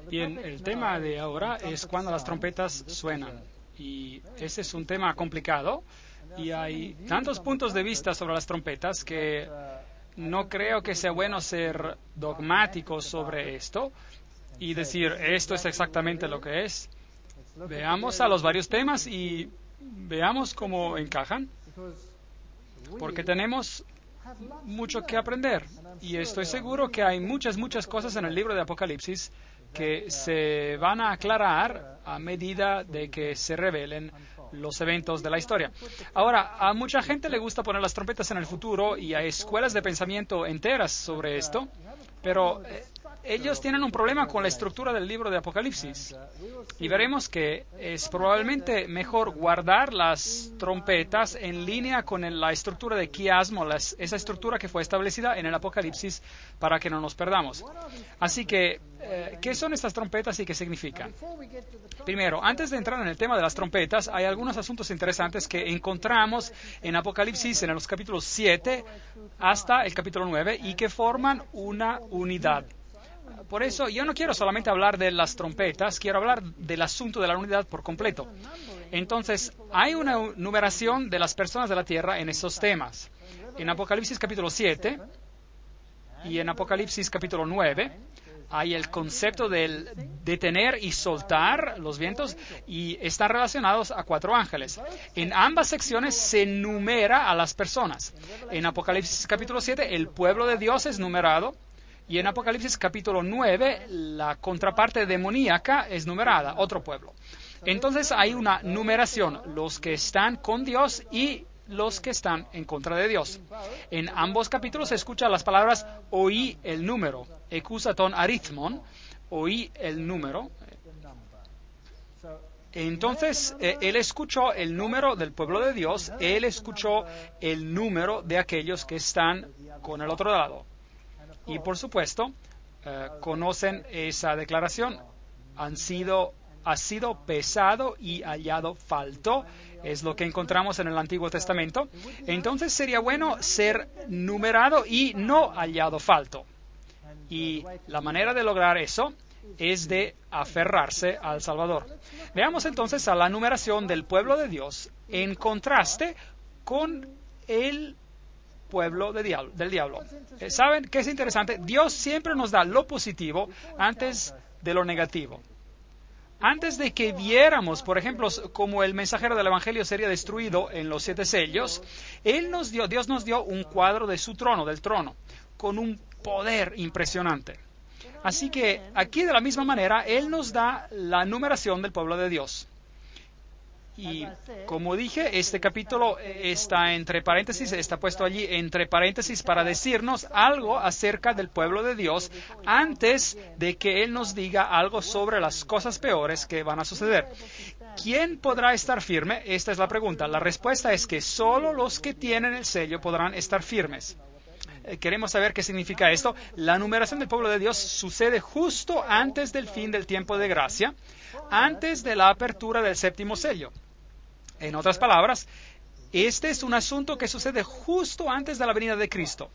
Bien, el tema de ahora es cuando las trompetas suenan. Y ese es un tema complicado. Y hay tantos puntos de vista sobre las trompetas que no creo que sea bueno ser dogmático sobre esto y decir esto es exactamente lo que es. Veamos a los varios temas y veamos cómo encajan, porque tenemos mucho que aprender. Y estoy seguro que hay muchas cosas en el libro de Apocalipsis que se van a aclarar a medida de que se revelen los eventos de la historia. Ahora, a mucha gente le gusta poner las trompetas en el futuro y hay escuelas de pensamiento enteras sobre esto, pero ellos tienen un problema con la estructura del libro de Apocalipsis. Y veremos que es probablemente mejor guardar las trompetas en línea con la estructura de quiasmo, esa estructura que fue establecida en el Apocalipsis para que no nos perdamos. Así que, ¿qué son estas trompetas y qué significan? Primero, antes de entrar en el tema de las trompetas, hay algunos asuntos interesantes que encontramos en Apocalipsis en los capítulos 7 hasta el capítulo 9 y que forman una unidad. Por eso yo no quiero solamente hablar de las trompetas, quiero hablar del asunto de la unidad por completo. Entonces, hay una numeración de las personas de la tierra en esos temas. En Apocalipsis capítulo 7 y en Apocalipsis capítulo 9 hay el concepto del detener y soltar los vientos y están relacionados a 4 ángeles. En ambas secciones se numera a las personas. En Apocalipsis capítulo 7 el pueblo de Dios es numerado. Y en Apocalipsis capítulo 9, la contraparte demoníaca es numerada, otro pueblo. Entonces hay una numeración, los que están con Dios y los que están en contra de Dios. En ambos capítulos se escuchan las palabras oí el número, ekusaton arithmon, oí el número. Entonces, él escuchó el número del pueblo de Dios, él escuchó el número de aquellos que están con el otro lado. Y por supuesto, conocen esa declaración. Ha sido pesado y hallado falto. Es lo que encontramos en el Antiguo Testamento. Entonces sería bueno ser numerado y no hallado falto. Y la manera de lograr eso es de aferrarse al Salvador. Veamos entonces a la numeración del pueblo de Dios en contraste con el pueblo del diablo. ¿Saben qué es interesante? Dios siempre nos da lo positivo antes de lo negativo. Antes de que viéramos, por ejemplo, como el mensajero del Evangelio sería destruido en los 7 sellos, Dios nos dio un cuadro de su trono, del trono, con un poder impresionante. Así que aquí de la misma manera, Él nos da la numeración del pueblo de Dios. Y como dije, este capítulo está entre paréntesis, está puesto allí entre paréntesis para decirnos algo acerca del pueblo de Dios antes de que Él nos diga algo sobre las cosas peores que van a suceder. ¿Quién podrá estar firme? Esta es la pregunta. La respuesta es que solo los que tienen el sello podrán estar firmes. Queremos saber qué significa esto. La numeración del pueblo de Dios sucede justo antes del fin del tiempo de gracia, antes de la apertura del séptimo sello. En otras palabras, este es un asunto que sucede justo antes de la venida de Cristo,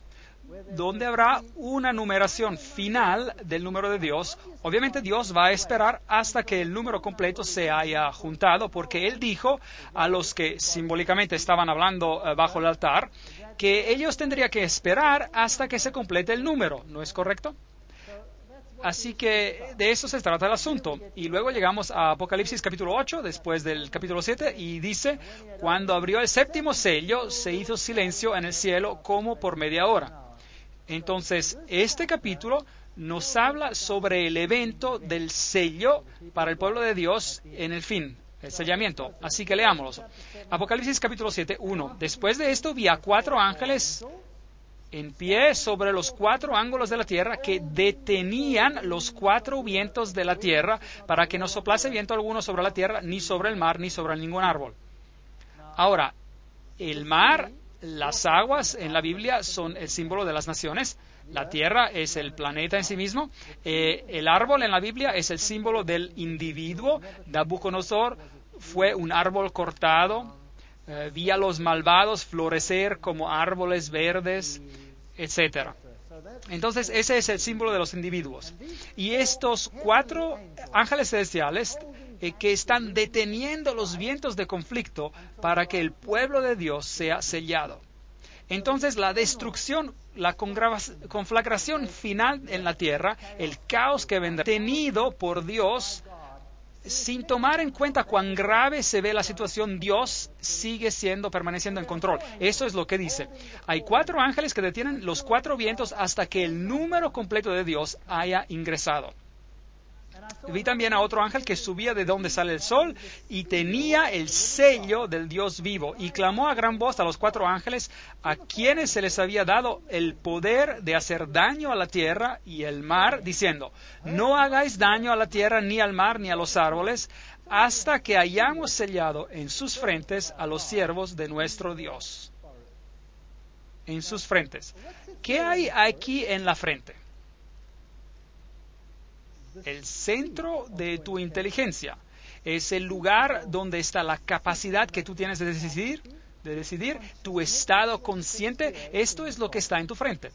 donde habrá una numeración final del número de Dios. Obviamente Dios va a esperar hasta que el número completo se haya juntado, porque Él dijo a los que simbólicamente estaban hablando bajo el altar, que ellos tendrían que esperar hasta que se complete el número, ¿no es correcto? Así que de eso se trata el asunto. Y luego llegamos a Apocalipsis capítulo 8, después del capítulo 7, y dice, cuando abrió el séptimo sello, se hizo silencio en el cielo como por media hora. Entonces, este capítulo nos habla sobre el evento del sello para el pueblo de Dios en el fin, el sellamiento. Así que leámoslo. Apocalipsis capítulo 7, 1. Después de esto vi a 4 ángeles en pie sobre los 4 ángulos de la tierra que detenían los 4 vientos de la tierra para que no soplase viento alguno sobre la tierra, ni sobre el mar, ni sobre ningún árbol. Ahora, el mar, las aguas en la Biblia son el símbolo de las naciones. La tierra es el planeta en sí mismo. El árbol en la Biblia es el símbolo del individuo. Nabucodonosor fue un árbol cortado. Vi a los malvados florecer como árboles verdes, etc. Entonces, ese es el símbolo de los individuos. Y estos 4 ángeles celestiales que están deteniendo los vientos de conflicto para que el pueblo de Dios sea sellado. Entonces, la destrucción, la conflagración final en la tierra, el caos que vendrá, tenido por Dios, sin tomar en cuenta cuán grave se ve la situación, Dios sigue permaneciendo en control. Eso es lo que dice. Hay 4 ángeles que detienen los 4 vientos hasta que el número completo de Dios haya ingresado. Vi también a otro ángel que subía de donde sale el sol y tenía el sello del Dios vivo y clamó a gran voz a los 4 ángeles a quienes se les había dado el poder de hacer daño a la tierra y el mar, diciendo, no hagáis daño a la tierra, ni al mar, ni a los árboles, hasta que hayamos sellado en sus frentes a los siervos de nuestro Dios. En sus frentes. ¿Qué hay aquí en la frente? El centro de tu inteligencia. Es el lugar donde está la capacidad que tú tienes de decidir, tu estado consciente. Esto es lo que está en tu frente.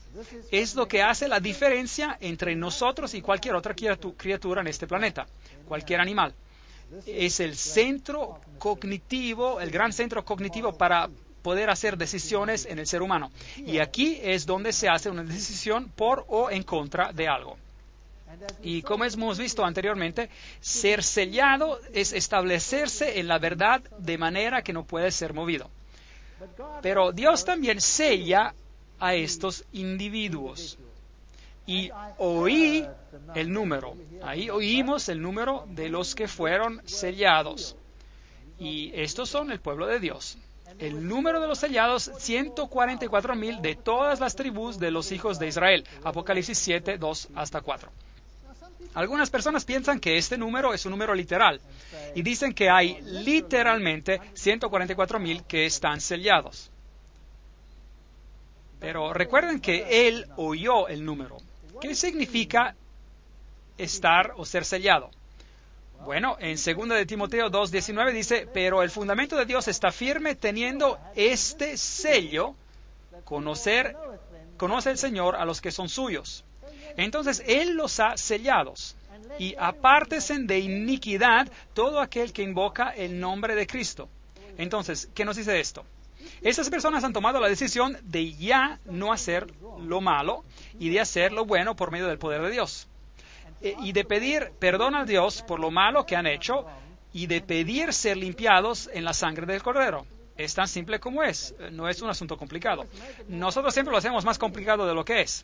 Es lo que hace la diferencia entre nosotros y cualquier otra criatura en este planeta, cualquier animal. Es el centro cognitivo, el gran centro cognitivo para poder hacer decisiones en el ser humano. Y aquí es donde se hace una decisión por o en contra de algo. Y como hemos visto anteriormente, ser sellado es establecerse en la verdad de manera que no puede ser movido. Pero Dios también sella a estos individuos. Y oí el número. Ahí oímos el número de los que fueron sellados. Y estos son el pueblo de Dios. El número de los sellados, 144,000 de todas las tribus de los hijos de Israel. Apocalipsis 7, 2 hasta 4. Algunas personas piensan que este número es un número literal y dicen que hay literalmente 144,000 que están sellados. Pero recuerden que él oyó el número. ¿Qué significa estar o ser sellado? Bueno, en 2 de Timoteo 2:19 dice, pero el fundamento de Dios está firme teniendo este sello, conoce el Señor a los que son suyos. Entonces, Él los ha sellados. Y apártense de iniquidad todo aquel que invoca el nombre de Cristo. Entonces, ¿qué nos dice esto? Estas personas han tomado la decisión de ya no hacer lo malo y de hacer lo bueno por medio del poder de Dios. Y de pedir perdón a Dios por lo malo que han hecho y de pedir ser limpiados en la sangre del Cordero. Es tan simple como es. No es un asunto complicado. Nosotros siempre lo hacemos más complicado de lo que es.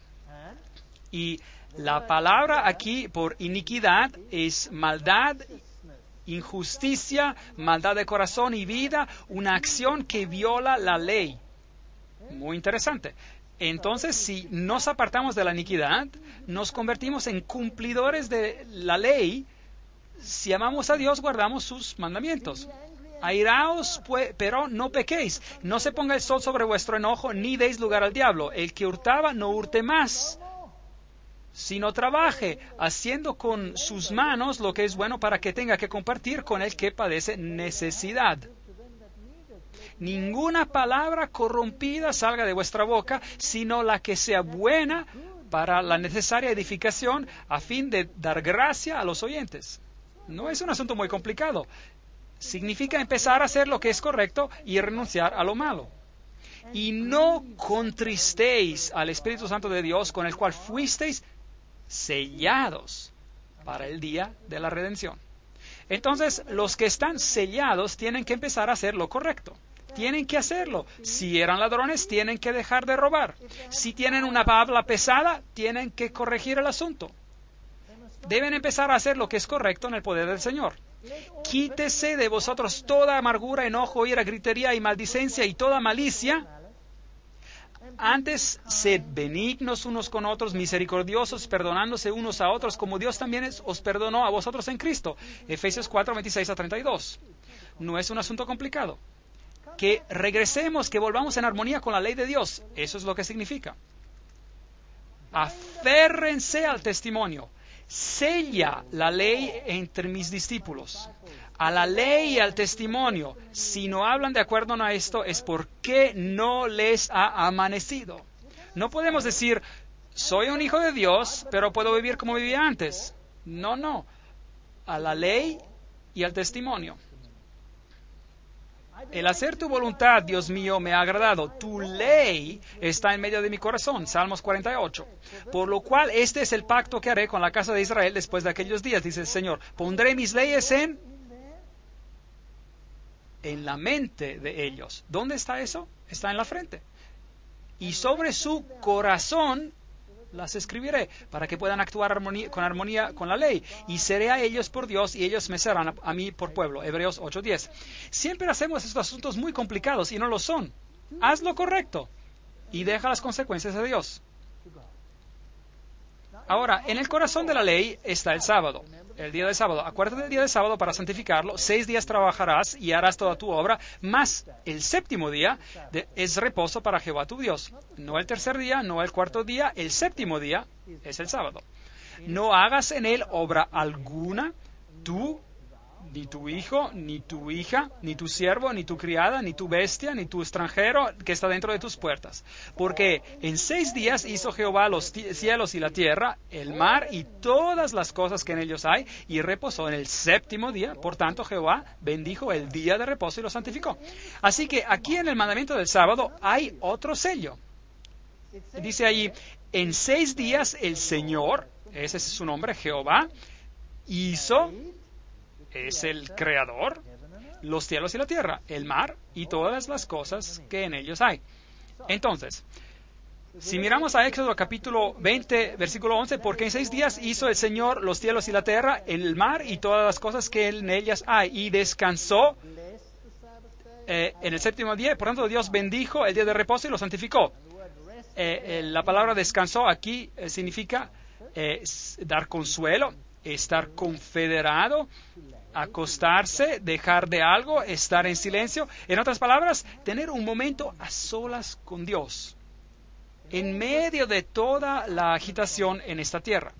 Y la palabra aquí por iniquidad es maldad injusticia, maldad de corazón y vida, una acción que viola la ley. Muy interesante. Entonces, si nos apartamos de la iniquidad, nos convertimos en cumplidores de la ley. Si amamos a Dios, guardamos sus mandamientos. Airaos, pero no pequéis. No se ponga el sol sobre vuestro enojo, ni deis lugar al diablo. El que hurtaba, no hurte más, sino trabaje, haciendo con sus manos lo que es bueno para que tenga que compartir con el que padece necesidad. Ninguna palabra corrompida salga de vuestra boca, sino la que sea buena para la necesaria edificación, a fin de dar gracia a los oyentes. No es un asunto muy complicado. Significa empezar a hacer lo que es correcto y renunciar a lo malo. Y no contristéis al Espíritu Santo de Dios, con el cual fuisteis sellados para el día de la redención. Entonces, los que están sellados tienen que empezar a hacer lo correcto. Tienen que hacerlo. Si eran ladrones, tienen que dejar de robar. Si tienen una habla pesada, tienen que corregir el asunto. Deben empezar a hacer lo que es correcto en el poder del Señor. Quítese de vosotros toda amargura, enojo, ira, gritería y maldicencia y toda malicia. Antes, sed benignos unos con otros, misericordiosos, perdonándose unos a otros, como Dios también os perdonó a vosotros en Cristo. Efesios 4, 26 a 32. No es un asunto complicado. Que regresemos, que volvamos en armonía con la ley de Dios. Eso es lo que significa. Aférrense al testimonio. Sella la ley entre mis discípulos. A la ley y al testimonio. Si no hablan de acuerdo a esto, es porque no les ha amanecido. No podemos decir, soy un hijo de Dios, pero puedo vivir como vivía antes. No. A la ley y al testimonio. El hacer tu voluntad, Dios mío, me ha agradado. Tu ley está en medio de mi corazón. Salmos 48. Por lo cual, este es el pacto que haré con la casa de Israel después de aquellos días, dice el Señor. Pondré mis leyes en la mente de ellos. ¿Dónde está eso? Está en la frente. Y sobre su corazón las escribiré, para que puedan actuar con armonía con la ley. Y seré a ellos por Dios, y ellos me serán a mí por pueblo. Hebreos 8:10. Siempre hacemos estos asuntos muy complicados, y no lo son. Haz lo correcto, y deja las consecuencias a Dios. Ahora, en el corazón de la ley está el sábado, el día del sábado. Acuérdate del día del sábado para santificarlo. 6 días trabajarás y harás toda tu obra, mas el séptimo día es reposo para Jehová tu Dios. No el tercer día, no el cuarto día, el séptimo día es el sábado. No hagas en él obra alguna, tú, ni tu hijo, ni tu hija, ni tu siervo, ni tu criada, ni tu bestia, ni tu extranjero que está dentro de tus puertas. Porque en 6 días hizo Jehová los cielos y la tierra, el mar y todas las cosas que en ellos hay, y reposó en el séptimo día. Por tanto, Jehová bendijo el día de reposo y lo santificó. Así que aquí en el mandamiento del sábado hay otro sello. Dice allí, en 6 días el Señor, ese es su nombre, Jehová, hizo... Es el creador, los cielos y la tierra, el mar y todas las cosas que en ellos hay. Entonces, si miramos a Éxodo capítulo 20, versículo 11, porque en 6 días hizo el Señor los cielos y la tierra, el mar y todas las cosas que en ellas hay, y descansó en el séptimo día. Por tanto, Dios bendijo el día de reposo y lo santificó. La palabra descansó aquí significa dar consuelo, estar confederado, acostarse, dejar de algo, estar en silencio. En otras palabras, tener un momento a solas con Dios, en medio de toda la agitación en esta tierra.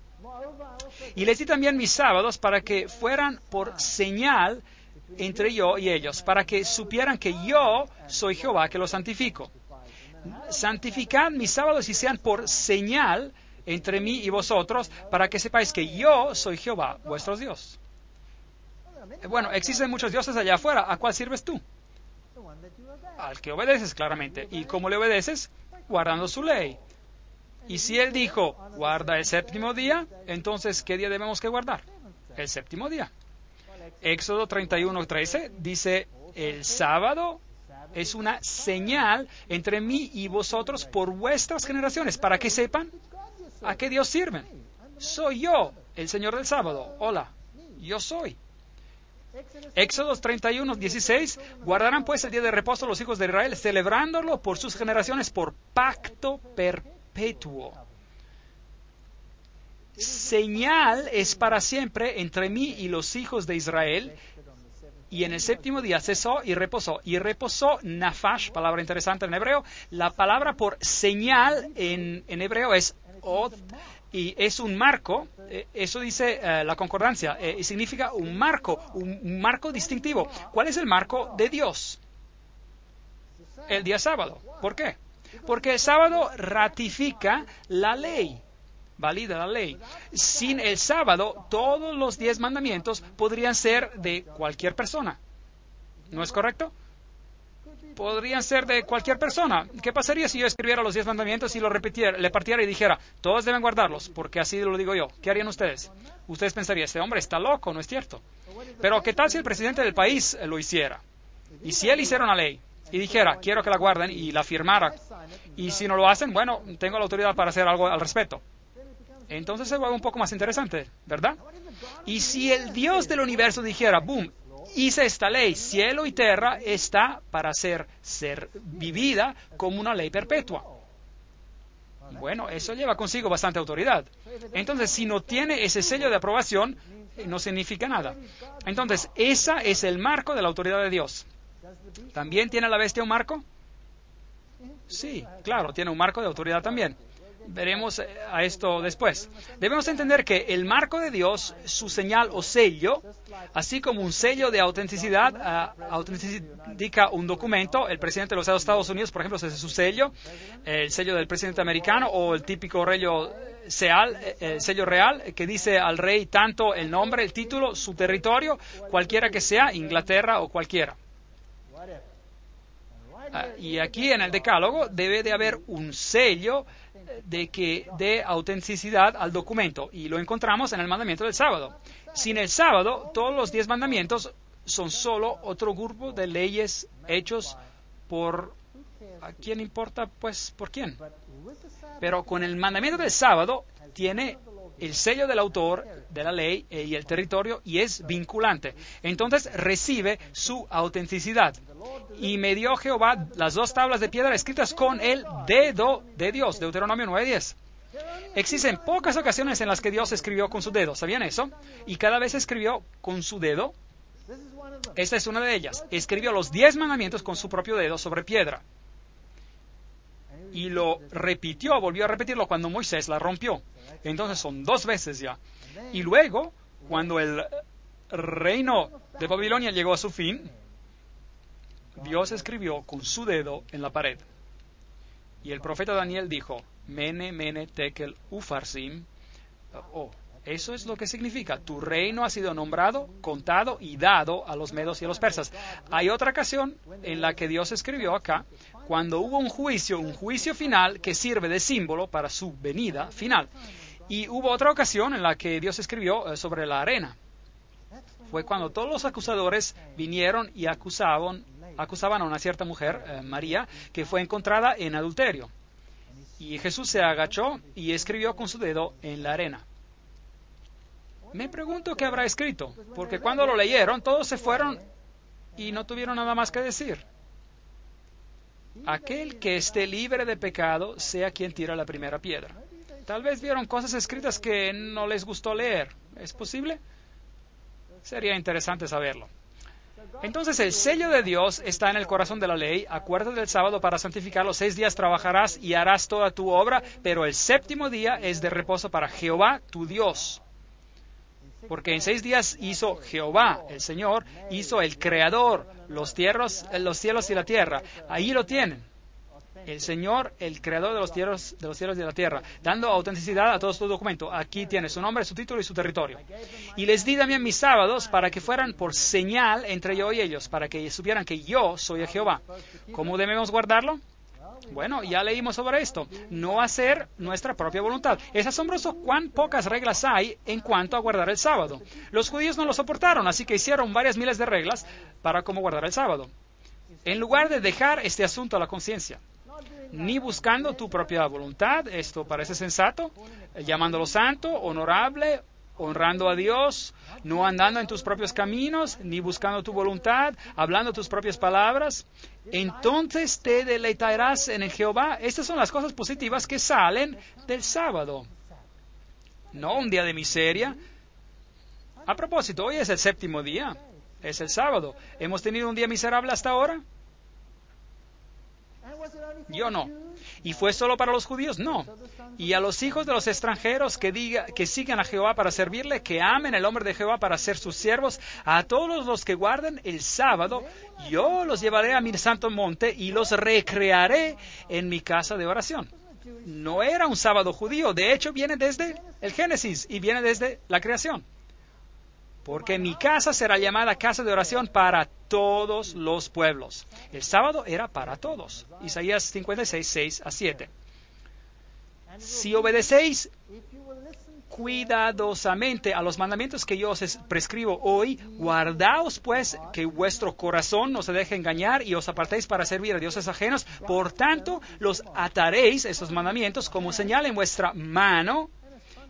Y les di también mis sábados para que fueran por señal entre yo y ellos, para que supieran que yo soy Jehová que los santifico. Santificad mis sábados y sean por señal entre mí y vosotros, para que sepáis que yo soy Jehová, vuestro Dios. Bueno, existen muchos dioses allá afuera. ¿A cuál sirves tú? Al que obedeces, claramente. ¿Y cómo le obedeces? Guardando su ley. Y si Él dijo, guarda el séptimo día, entonces, ¿qué día debemos que guardar? El séptimo día. Éxodo 31:13 dice, el sábado es una señal entre mí y vosotros por vuestras generaciones, para que sepan a qué Dios sirven. Soy yo, el Señor del sábado. Hola, yo soy. Éxodo 31:16, guardarán pues el día de reposo los hijos de Israel, celebrándolo por sus generaciones por pacto perpetuo. Señal es para siempre entre mí y los hijos de Israel. Y en el séptimo día cesó y reposó. Y reposó nafash, palabra interesante en hebreo. La palabra por señal en hebreo es od, y es un marco. Eso dice la concordancia. Y significa un marco distintivo. ¿Cuál es el marco de Dios? El día sábado. ¿Por qué? Porque el sábado ratifica la ley. Valida la ley. Sin el sábado, todos los 10 mandamientos podrían ser de cualquier persona. ¿No es correcto? Podrían ser de cualquier persona. ¿Qué pasaría si yo escribiera los 10 mandamientos y lo repitiera, le partiera y dijera, todos deben guardarlos, porque así lo digo yo? ¿Qué harían ustedes? Ustedes pensarían, este hombre está loco, ¿no es cierto? Pero ¿qué tal si el presidente del país lo hiciera? Y si él hiciera una ley y dijera, quiero que la guarden, y la firmara, y si no lo hacen, bueno, tengo la autoridad para hacer algo al respecto. Entonces se vuelve un poco más interesante, ¿verdad? Y si el Dios del universo dijera, boom, hice esta ley, cielo y tierra está para ser vivida como una ley perpetua. Bueno, eso lleva consigo bastante autoridad. Entonces, si no tiene ese sello de aprobación, no significa nada. Entonces, ese es el marco de la autoridad de Dios. ¿También tiene la bestia un marco? Sí, claro, tiene un marco de autoridad también. Veremos a esto después. Debemos entender que el marco de Dios, su señal o sello, así como un sello de autenticidad, indica un documento. El presidente de los Estados Unidos, por ejemplo, ese es su sello, el sello del presidente americano, o el típico sello real, que dice al rey tanto el nombre, el título, su territorio, cualquiera que sea, Inglaterra o cualquiera. Y aquí en el Decálogo debe de haber un sello de autenticidad al documento, y lo encontramos en el mandamiento del sábado. Sin el sábado, todos los 10 mandamientos son solo otro grupo de leyes hechos por... ¿A quién importa? Pues, ¿por quién? Pero con el mandamiento del sábado tiene el sello del autor de la ley y el territorio, y es vinculante. Entonces recibe su autenticidad. Y me dio Jehová las 2 tablas de piedra escritas con el dedo de Dios, Deuteronomio 9:10. Existen pocas ocasiones en las que Dios escribió con su dedo, ¿sabían eso? Y cada vez escribió con su dedo. Esta es una de ellas. Escribió los 10 mandamientos con su propio dedo sobre piedra. Y lo repitió, volvió a repetirlo cuando Moisés la rompió. Entonces son 2 veces ya. Y luego, cuando el reino de Babilonia llegó a su fin, Dios escribió con su dedo en la pared. Y el profeta Daniel dijo, Mene, Mene, Tekel, Ufarsim. Eso es lo que significa. Tu reino ha sido nombrado, contado y dado a los medos y a los persas. Hay otra ocasión en la que Dios escribió acá, cuando hubo un juicio final que sirve de símbolo para su venida final. Y hubo otra ocasión en la que Dios escribió sobre la arena. Fue cuando todos los acusadores vinieron y acusaban a una cierta mujer, María, que fue encontrada en adulterio. Y Jesús se agachó y escribió con su dedo en la arena. Me pregunto qué habrá escrito, porque cuando lo leyeron, todos se fueron y no tuvieron nada más que decir. Aquel que esté libre de pecado, sea quien tira la primera piedra. Tal vez vieron cosas escritas que no les gustó leer. ¿Es posible? Sería interesante saberlo. Entonces el sello de Dios está en el corazón de la ley. Acuérdate del sábado para santificarlo. 6 días trabajarás y harás toda tu obra, pero el 7º día es de reposo para Jehová tu Dios. Porque en 6 días hizo Jehová, el Señor, hizo el Creador, los cielos y la tierra. Ahí lo tienen. El Señor, el Creador de los cielos y de la tierra, dando autenticidad a todo su documento. Aquí tiene su nombre, su título y su territorio. Y les di también mis sábados para que fueran por señal entre yo y ellos, para que supieran que yo soy el Jehová. ¿Cómo debemos guardarlo? Bueno, ya leímos sobre esto. No hacer nuestra propia voluntad. Es asombroso cuán pocas reglas hay en cuanto a guardar el sábado. Los judíos no lo soportaron, así que hicieron varias miles de reglas para cómo guardar el sábado. En lugar de dejar este asunto a la conciencia, ni buscando tu propia voluntad, esto parece sensato, llamándolo santo, honorable honrando a Dios, no andando en tus propios caminos, ni buscando tu voluntad, hablando tus propias palabras, entonces te deleitarás en el Jehová. Estas son las cosas positivas que salen del sábado. No un día de miseria. A propósito, hoy es el 7º día. Es el sábado. ¿Hemos tenido un día miserable hasta ahora? Yo no. ¿Y fue solo para los judíos? No. Y a los hijos de los extranjeros que sigan a Jehová para servirle, que amen el nombre de Jehová para ser sus siervos, a todos los que guarden el sábado, yo los llevaré a mi santo monte y los recrearé en mi casa de oración. No era un sábado judío, de hecho viene desde el Génesis y viene desde la creación. Porque mi casa será llamada casa de oración para todos los pueblos. El sábado era para todos. Isaías 56, 6 a 7. Si obedecéis cuidadosamente a los mandamientos que yo os prescribo hoy, guardaos pues que vuestro corazón no se deje engañar y os apartéis para servir a dioses ajenos. Por tanto, los ataréis, esos mandamientos, como señal en vuestra mano,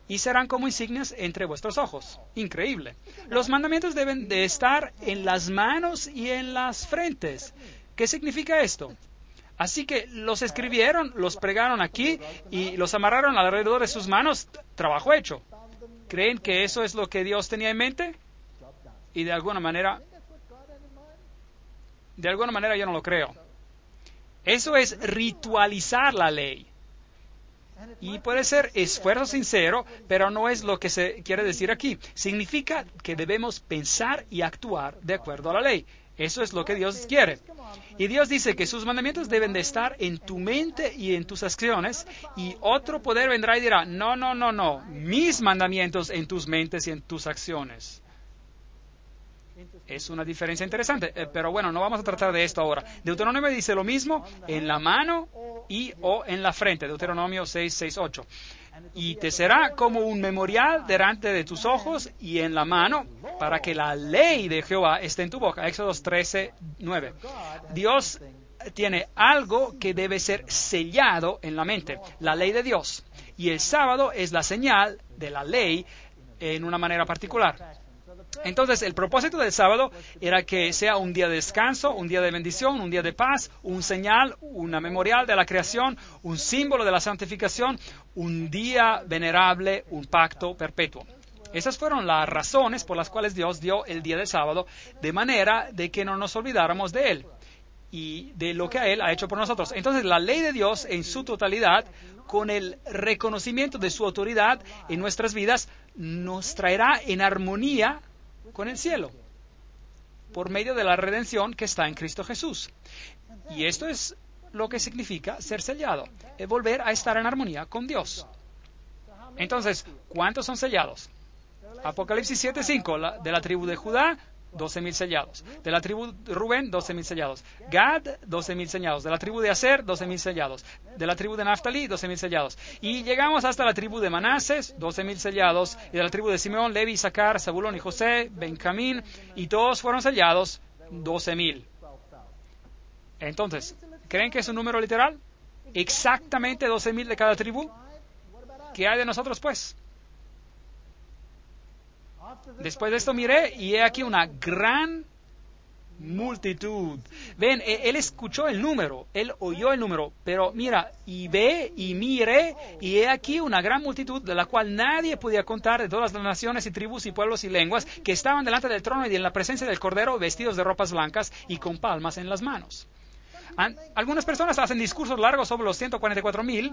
y serán como insignias entre vuestros ojos. Increíble. Los mandamientos deben de estar en las manos y en las frentes. ¿Qué significa esto? Así que los escribieron, los pregaron aquí y los amarraron alrededor de sus manos. Trabajo hecho. ¿Creen que eso es lo que Dios tenía en mente? Y de alguna manera yo no lo creo. Eso es ritualizar la ley. Y puede ser esfuerzo sincero, pero no es lo que se quiere decir aquí. Significa que debemos pensar y actuar de acuerdo a la ley. Eso es lo que Dios quiere. Y Dios dice que sus mandamientos deben de estar en tu mente y en tus acciones, y otro poder vendrá y dirá, no, mis mandamientos en tus mentes y en tus acciones. Es una diferencia interesante, pero bueno, no vamos a tratar de esto ahora. Deuteronomio dice lo mismo, en la mano y o en la frente, Deuteronomio 6, 6, 8. Y te será como un memorial delante de tus ojos y en la mano, para que la ley de Jehová esté en tu boca. Éxodo 13, 9. Dios tiene algo que debe ser sellado en la mente, la ley de Dios. Y el sábado es la señal de la ley en una manera particular. Entonces, el propósito del sábado era que sea un día de descanso, un día de bendición, un día de paz, un señal, una memorial de la creación, un símbolo de la santificación, un día venerable, un pacto perpetuo. Esas fueron las razones por las cuales Dios dio el día del sábado, de manera de que no nos olvidáramos de Él y de lo que Él ha hecho por nosotros. Entonces, la ley de Dios en su totalidad, con el reconocimiento de su autoridad en nuestras vidas, nos traerá en armonía con el cielo, por medio de la redención que está en Cristo Jesús. Y esto es lo que significa ser sellado, es volver a estar en armonía con Dios. Entonces, ¿cuántos son sellados? Apocalipsis 7:5, de la tribu de Judá, 12,000 sellados. De la tribu de Rubén, 12,000 sellados. Gad, 12,000 sellados. De la tribu de Aser, 12,000 sellados. De la tribu de Naftali, 12,000 sellados. Y llegamos hasta la tribu de Manases, 12,000 sellados. Y de la tribu de Simeón, Levi, Isaacar, Zabulón y José, Benjamín, y todos fueron sellados, 12,000. Entonces, ¿creen que es un número literal? Exactamente 12,000 de cada tribu. ¿Qué hay de nosotros, pues? Después de esto miré y he aquí una gran multitud. Ven, él escuchó el número, él oyó el número, pero mira, y ve y mire, y he aquí una gran multitud de la cual nadie podía contar, de todas las naciones y tribus y pueblos y lenguas, que estaban delante del trono y en la presencia del Cordero, vestidos de ropas blancas y con palmas en las manos. Algunas personas hacen discursos largos sobre los 144,000,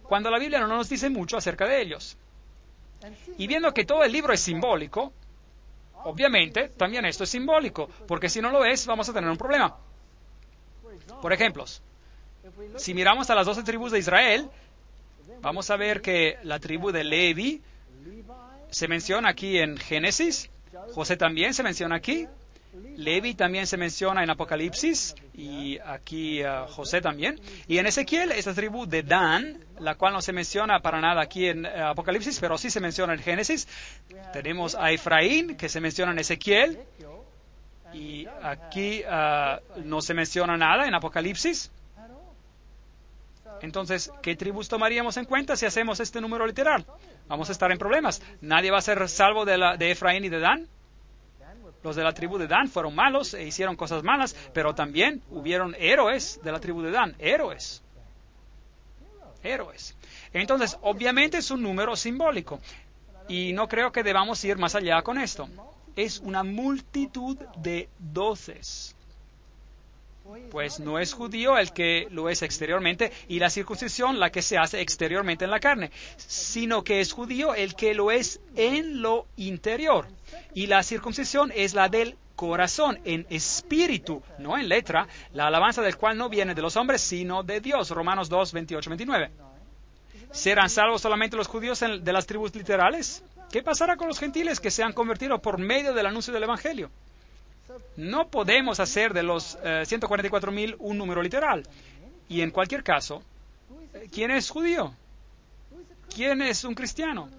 cuando la Biblia no nos dice mucho acerca de ellos. Y viendo que todo el libro es simbólico, obviamente también esto es simbólico, porque si no lo es, vamos a tener un problema. Por ejemplo, si miramos a las 12 tribus de Israel, vamos a ver que la tribu de Levi se menciona aquí en Génesis, José también se menciona aquí, Levi también se menciona en Apocalipsis, y aquí José también. Y en Ezequiel, esta tribu de Dan, la cual no se menciona para nada aquí en Apocalipsis, pero sí se menciona en Génesis. Tenemos a Efraín, que se menciona en Ezequiel, y aquí no se menciona nada en Apocalipsis. Entonces, ¿qué tribus tomaríamos en cuenta si hacemos este número literal? Vamos a estar en problemas. Nadie va a ser salvo de Efraín y de Dan. Los de la tribu de Dan fueron malos e hicieron cosas malas, pero también hubieron héroes de la tribu de Dan. Héroes. Entonces, obviamente es un número simbólico. Y no creo que debamos ir más allá con esto. Es una multitud de doces. Pues no es judío el que lo es exteriormente y la circuncisión la que se hace exteriormente en la carne, sino que es judío el que lo es en lo interior. Y la circuncisión es la del corazón, en espíritu, no en letra, la alabanza del cual no viene de los hombres, sino de Dios. Romanos 2, 28, 29. ¿Serán salvos solamente los judíos de las tribus literales? ¿Qué pasará con los gentiles que se han convertido por medio del anuncio del Evangelio? No podemos hacer de los 144,000 un número literal. Y en cualquier caso, ¿quién es judío? ¿Quién es un cristiano?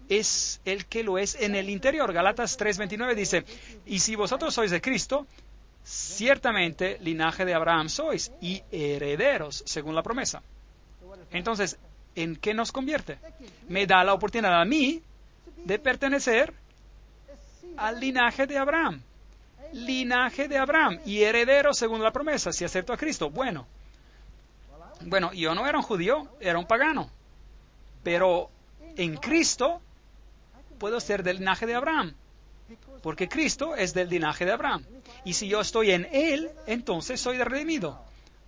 Es el que lo es en el interior. Galatas 3:29 dice, y si vosotros sois de Cristo, ciertamente linaje de Abraham sois y herederos según la promesa. Entonces, ¿en qué nos convierte? Me da la oportunidad a mí de pertenecer al linaje de Abraham. Linaje de Abraham y heredero según la promesa, si acepto a Cristo. Bueno, yo no era un judío, era un pagano. Pero en Cristo puedo ser del linaje de Abraham, porque Cristo es del linaje de Abraham. Y si yo estoy en Él, entonces soy redimido.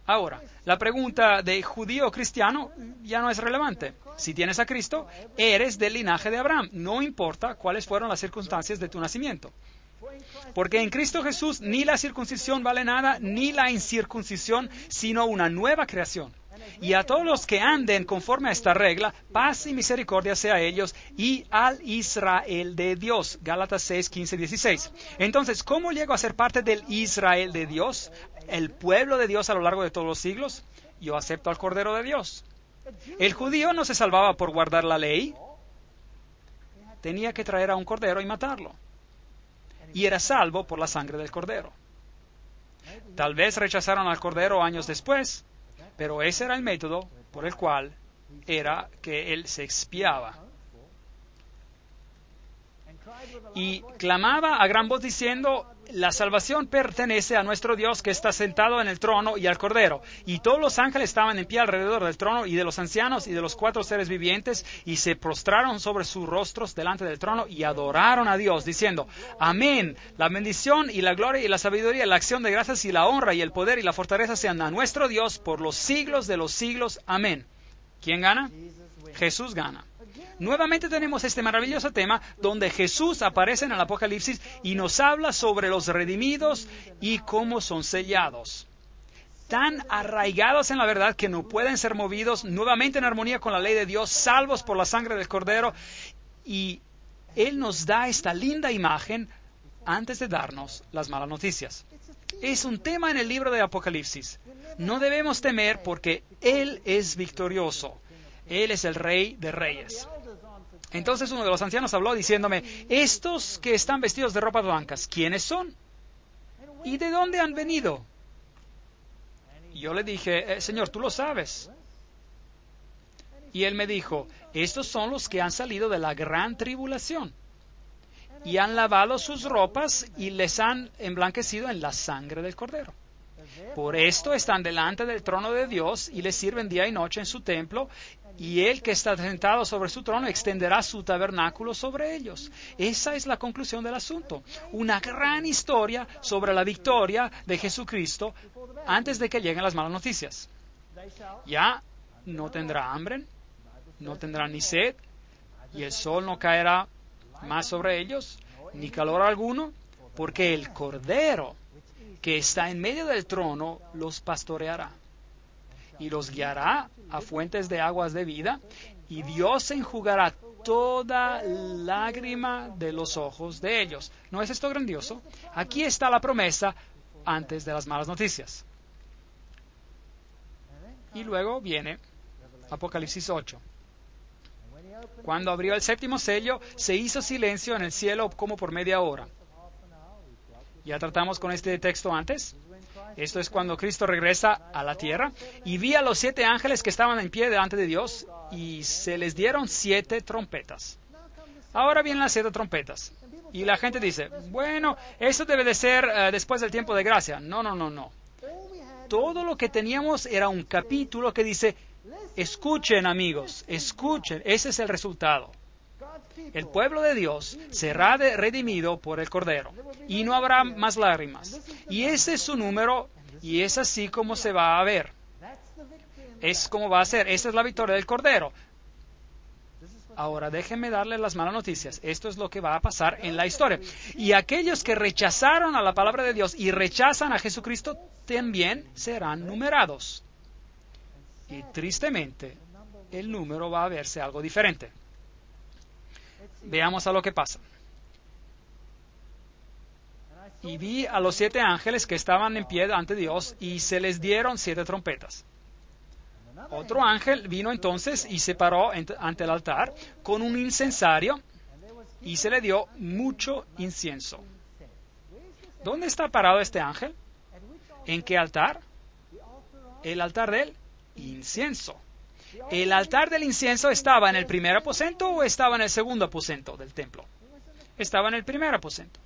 Ahora, la pregunta de judío o cristiano ya no es relevante. Si tienes a Cristo, eres del linaje de Abraham. No importa cuáles fueron las circunstancias de tu nacimiento. Porque en Cristo Jesús ni la circuncisión vale nada, ni la incircuncisión, sino una nueva creación. Y a todos los que anden conforme a esta regla, paz y misericordia sea a ellos y al Israel de Dios. Gálatas 6, 15, 16. Entonces, ¿cómo llego a ser parte del Israel de Dios? El pueblo de Dios a lo largo de todos los siglos. Yo acepto al Cordero de Dios. El judío no se salvaba por guardar la ley. Tenía que traer a un cordero y matarlo. Y era salvo por la sangre del cordero. Tal vez rechazaron al cordero años después, pero ese era el método por el cual era que él se expiaba. Y clamaba a gran voz diciendo, la salvación pertenece a nuestro Dios que está sentado en el trono y al Cordero. Y todos los ángeles estaban en pie alrededor del trono y de los ancianos y de los 4 seres vivientes y se prostraron sobre sus rostros delante del trono y adoraron a Dios diciendo, amén, la bendición y la gloria y la sabiduría, la acción de gracias y la honra y el poder y la fortaleza sean a nuestro Dios por los siglos de los siglos. Amén. ¿Quién gana? Jesús gana. Nuevamente tenemos este maravilloso tema donde Jesús aparece en el Apocalipsis y nos habla sobre los redimidos y cómo son sellados. Tan arraigados en la verdad que no pueden ser movidos, nuevamente en armonía con la ley de Dios, salvos por la sangre del Cordero. Y Él nos da esta linda imagen antes de darnos las malas noticias. Es un tema en el libro de Apocalipsis. No debemos temer porque Él es victorioso. Él es el Rey de Reyes. Entonces uno de los ancianos habló diciéndome, estos que están vestidos de ropas blancas, ¿quiénes son? ¿Y de dónde han venido? Y yo le dije, Señor, tú lo sabes. Y él me dijo, estos son los que han salido de la gran tribulación y han lavado sus ropas y les han emblanquecido en la sangre del Cordero. Por esto están delante del trono de Dios y le sirven día y noche en su templo, y Él que está sentado sobre su trono extenderá su tabernáculo sobre ellos. Esa es la conclusión del asunto. Una gran historia sobre la victoria de Jesucristo antes de que lleguen las malas noticias. Ya no tendrá hambre, no tendrá ni sed, y el sol no caerá más sobre ellos, ni calor alguno, porque el Cordero que está en medio del trono los pastoreará y los guiará a fuentes de aguas de vida, y Dios enjugará toda lágrima de los ojos de ellos. ¿No es esto grandioso? Aquí está la promesa antes de las malas noticias. Y luego viene Apocalipsis 8. Cuando abrió el 7º sello, se hizo silencio en el cielo como por media hora. Ya tratamos con este texto antes. Esto es cuando Cristo regresa a la tierra. Y vi a los 7 ángeles que estaban en pie delante de Dios y se les dieron 7 trompetas. Ahora vienen las 7 trompetas. Y la gente dice, bueno, esto debe de ser después del tiempo de gracia. No, no, no, no. Todo lo que teníamos era un capítulo que dice, escuchen amigos, escuchen, ese es el resultado. El pueblo de Dios será redimido por el Cordero y no habrá más lágrimas. Y ese es su número y es así como se va a ver. Es como va a ser. Esa es la victoria del Cordero. Ahora déjenme darles las malas noticias. Esto es lo que va a pasar en la historia. Y aquellos que rechazaron a la palabra de Dios y rechazan a Jesucristo también serán numerados. Y tristemente, el número va a verse algo diferente. Veamos a lo que pasa. Y vi a los 7 ángeles que estaban en pie ante Dios y se les dieron 7 trompetas. Otro ángel vino entonces y se paró ante el altar con un incensario y se le dio mucho incienso. ¿Dónde está parado este ángel? ¿En qué altar? El altar del incienso. ¿El altar del incienso estaba en el primer aposento o estaba en el segundo aposento del templo? Estaba en el primer aposento.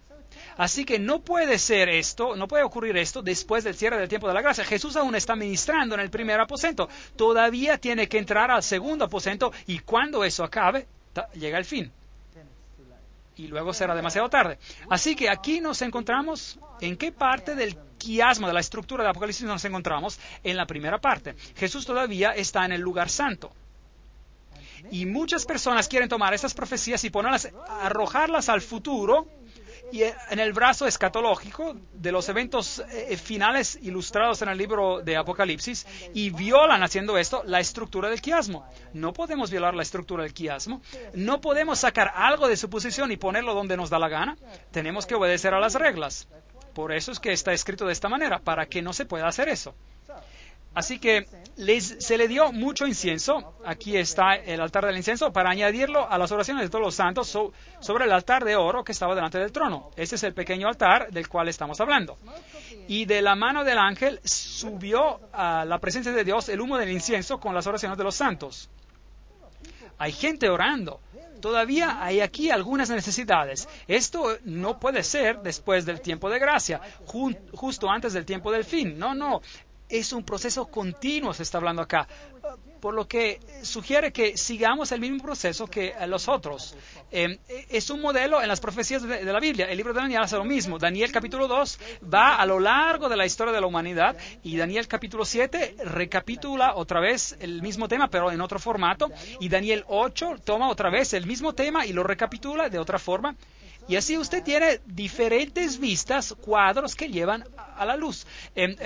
Así que no puede ser esto, no puede ocurrir esto después del cierre del tiempo de la gracia. Jesús aún está ministrando en el primer aposento. Todavía tiene que entrar al segundo aposento y cuando eso acabe, llega el fin. Y luego será demasiado tarde. Así que aquí nos encontramos, ¿en qué parte del quiasmo, de la estructura de Apocalipsis nos encontramos? En la primera parte. Jesús todavía está en el lugar santo. Y muchas personas quieren tomar estas profecías y ponerlas, arrojarlas al futuro y en el brazo escatológico de los eventos finales ilustrados en el libro de Apocalipsis y violan haciendo esto la estructura del quiasmo. No podemos violar la estructura del quiasmo. No podemos sacar algo de su posición y ponerlo donde nos da la gana. Tenemos que obedecer a las reglas. Por eso es que está escrito de esta manera, para que no se pueda hacer eso. Así que se le dio mucho incienso. Aquí está el altar del incienso para añadirlo a las oraciones de todos los santos sobre el altar de oro que estaba delante del trono. Ese es el pequeño altar del cual estamos hablando. Y de la mano del ángel subió a la presencia de Dios el humo del incienso con las oraciones de los santos. Hay gente orando. Todavía hay aquí algunas necesidades. Esto no puede ser después del tiempo de gracia, justo antes del tiempo del fin. No, no. Es un proceso continuo, se está hablando acá, por lo que sugiere que sigamos el mismo proceso que los otros. Es un modelo en las profecías de la Biblia. El libro de Daniel hace lo mismo. Daniel capítulo 2 va a lo largo de la historia de la humanidad y Daniel capítulo 7 recapitula otra vez el mismo tema, pero en otro formato. Y Daniel 8 toma otra vez el mismo tema y lo recapitula de otra forma. Y así usted tiene diferentes vistas, cuadros que llevan a la luz.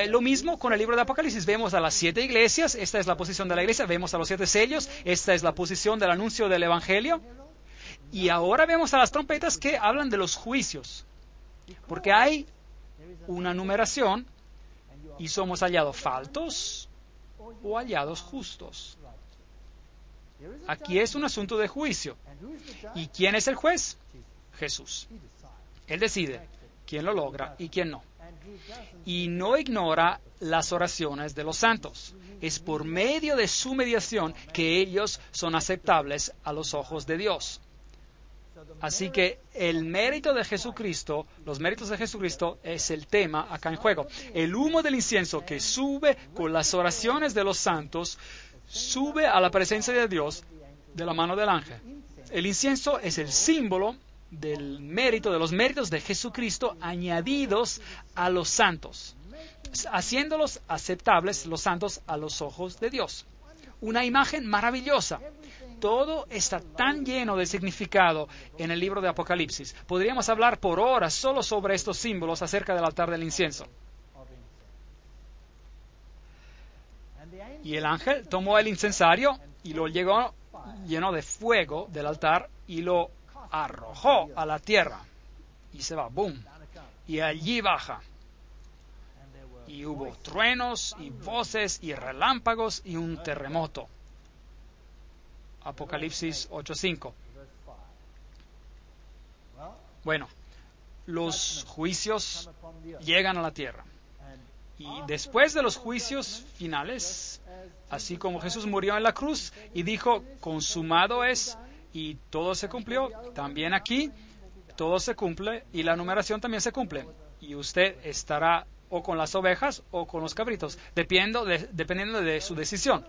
Lo mismo con el libro de Apocalipsis. Vemos a las 7 iglesias, esta es la posición de la iglesia. Vemos a los 7 sellos, esta es la posición del anuncio del evangelio. Y ahora vemos a las trompetas que hablan de los juicios. Porque hay una numeración y somos hallados faltos o hallados justos. Aquí es un asunto de juicio. ¿Y quién es el juez? Jesús. Él decide quién lo logra y quién no. Y no ignora las oraciones de los santos. Es por medio de su mediación que ellos son aceptables a los ojos de Dios. Así que el mérito de Jesucristo, los méritos de Jesucristo es el tema acá en juego. El humo del incienso que sube con las oraciones de los santos, sube a la presencia de Dios de la mano del ángel. El incienso es el símbolo del mérito, de los méritos de Jesucristo añadidos a los santos, haciéndolos aceptables los santos a los ojos de Dios. Una imagen maravillosa. Todo está tan lleno de significado en el libro de Apocalipsis. Podríamos hablar por horas solo sobre estos símbolos acerca del altar del incienso. Y el ángel tomó el incensario y lo llenó de fuego del altar y lo arrojó a la tierra y se va, boom, y allí baja y hubo truenos y voces y relámpagos y un terremoto. Apocalipsis 8:5. Bueno, los juicios llegan a la tierra. Y después de los juicios finales, así como Jesús murió en la cruz y dijo, consumado es, y todo se cumplió, también aquí todo se cumple y la numeración también se cumple. Y usted estará o con las ovejas o con los cabritos, dependiendo de su decisión.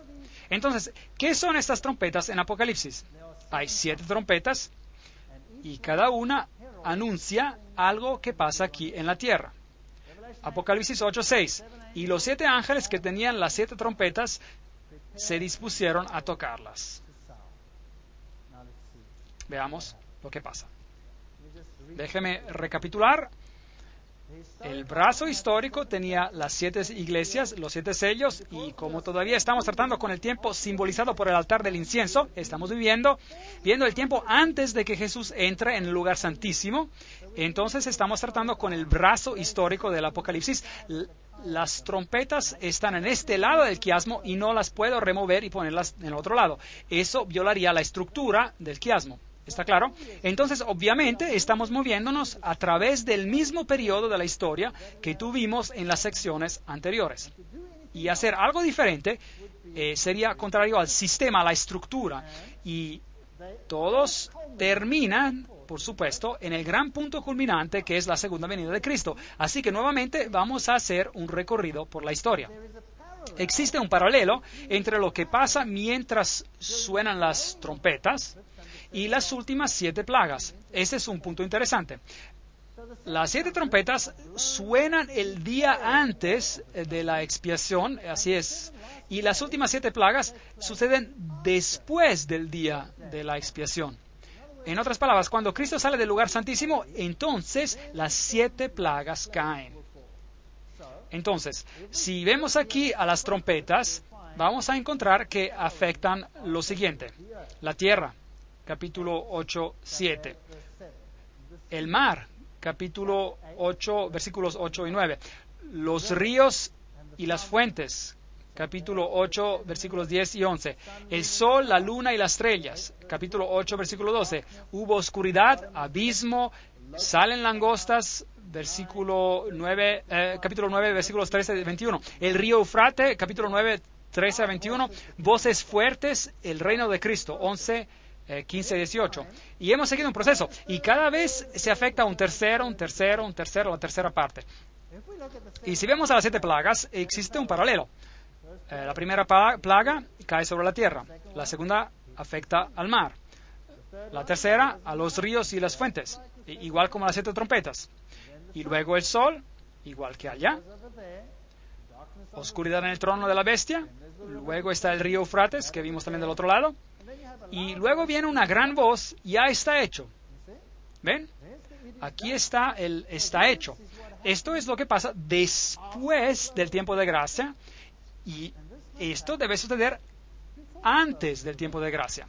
Entonces, ¿qué son estas trompetas en Apocalipsis? Hay 7 trompetas y cada una anuncia algo que pasa aquí en la tierra. Apocalipsis 8:6. Y los 7 ángeles que tenían las 7 trompetas se dispusieron a tocarlas. Veamos lo que pasa. Déjeme recapitular. El brazo histórico tenía las 7 iglesias, los 7 sellos, y como todavía estamos tratando con el tiempo simbolizado por el altar del incienso, estamos viendo el tiempo antes de que Jesús entre en el lugar santísimo. Entonces estamos tratando con el brazo histórico del Apocalipsis. Las trompetas están en este lado del quiasmo y no las puedo remover y ponerlas en el otro lado. Eso violaría la estructura del quiasmo. ¿Está claro? Entonces, obviamente, estamos moviéndonos a través del mismo periodo de la historia que tuvimos en las secciones anteriores. Y hacer algo diferente sería contrario al sistema, a la estructura. Y todos terminan, por supuesto, en el gran punto culminante que es la segunda venida de Cristo. Así que nuevamente vamos a hacer un recorrido por la historia. Existe un paralelo entre lo que pasa mientras suenan las trompetas y las últimas 7 plagas. Ese es un punto interesante. Las 7 trompetas suenan el día antes de la expiación, así es, y las últimas 7 plagas suceden después del día de la expiación. En otras palabras, cuando Cristo sale del lugar santísimo, entonces las 7 plagas caen. Entonces, si vemos aquí a las trompetas, vamos a encontrar que afectan lo siguiente: la tierra, capítulo 8, 7. El mar, capítulo 8, versículos 8 y 9. Los ríos y las fuentes, capítulo 8, versículos 10 y 11. El sol, la luna y las estrellas, capítulo 8, versículo 12. Hubo oscuridad, abismo, salen langostas, capítulo 9, versículos 13 y 21. El río Eufrate, capítulo 9, 13 a 21. Voces fuertes, el reino de Cristo, 11, 15 y 18. Y hemos seguido un proceso. Y cada vez se afecta la tercera parte. Y si vemos a las 7 plagas, existe un paralelo. La primera plaga cae sobre la tierra. La segunda afecta al mar. La tercera a los ríos y las fuentes, igual como las 7 trompetas. Y luego el sol, igual que allá. Oscuridad en el trono de la bestia. Luego está el río Eufrates, que vimos también del otro lado. Y luego viene una gran voz: ya está hecho. ¿Ven? Aquí está el está hecho. Esto es lo que pasa después del tiempo de gracia, y esto debe suceder antes del tiempo de gracia,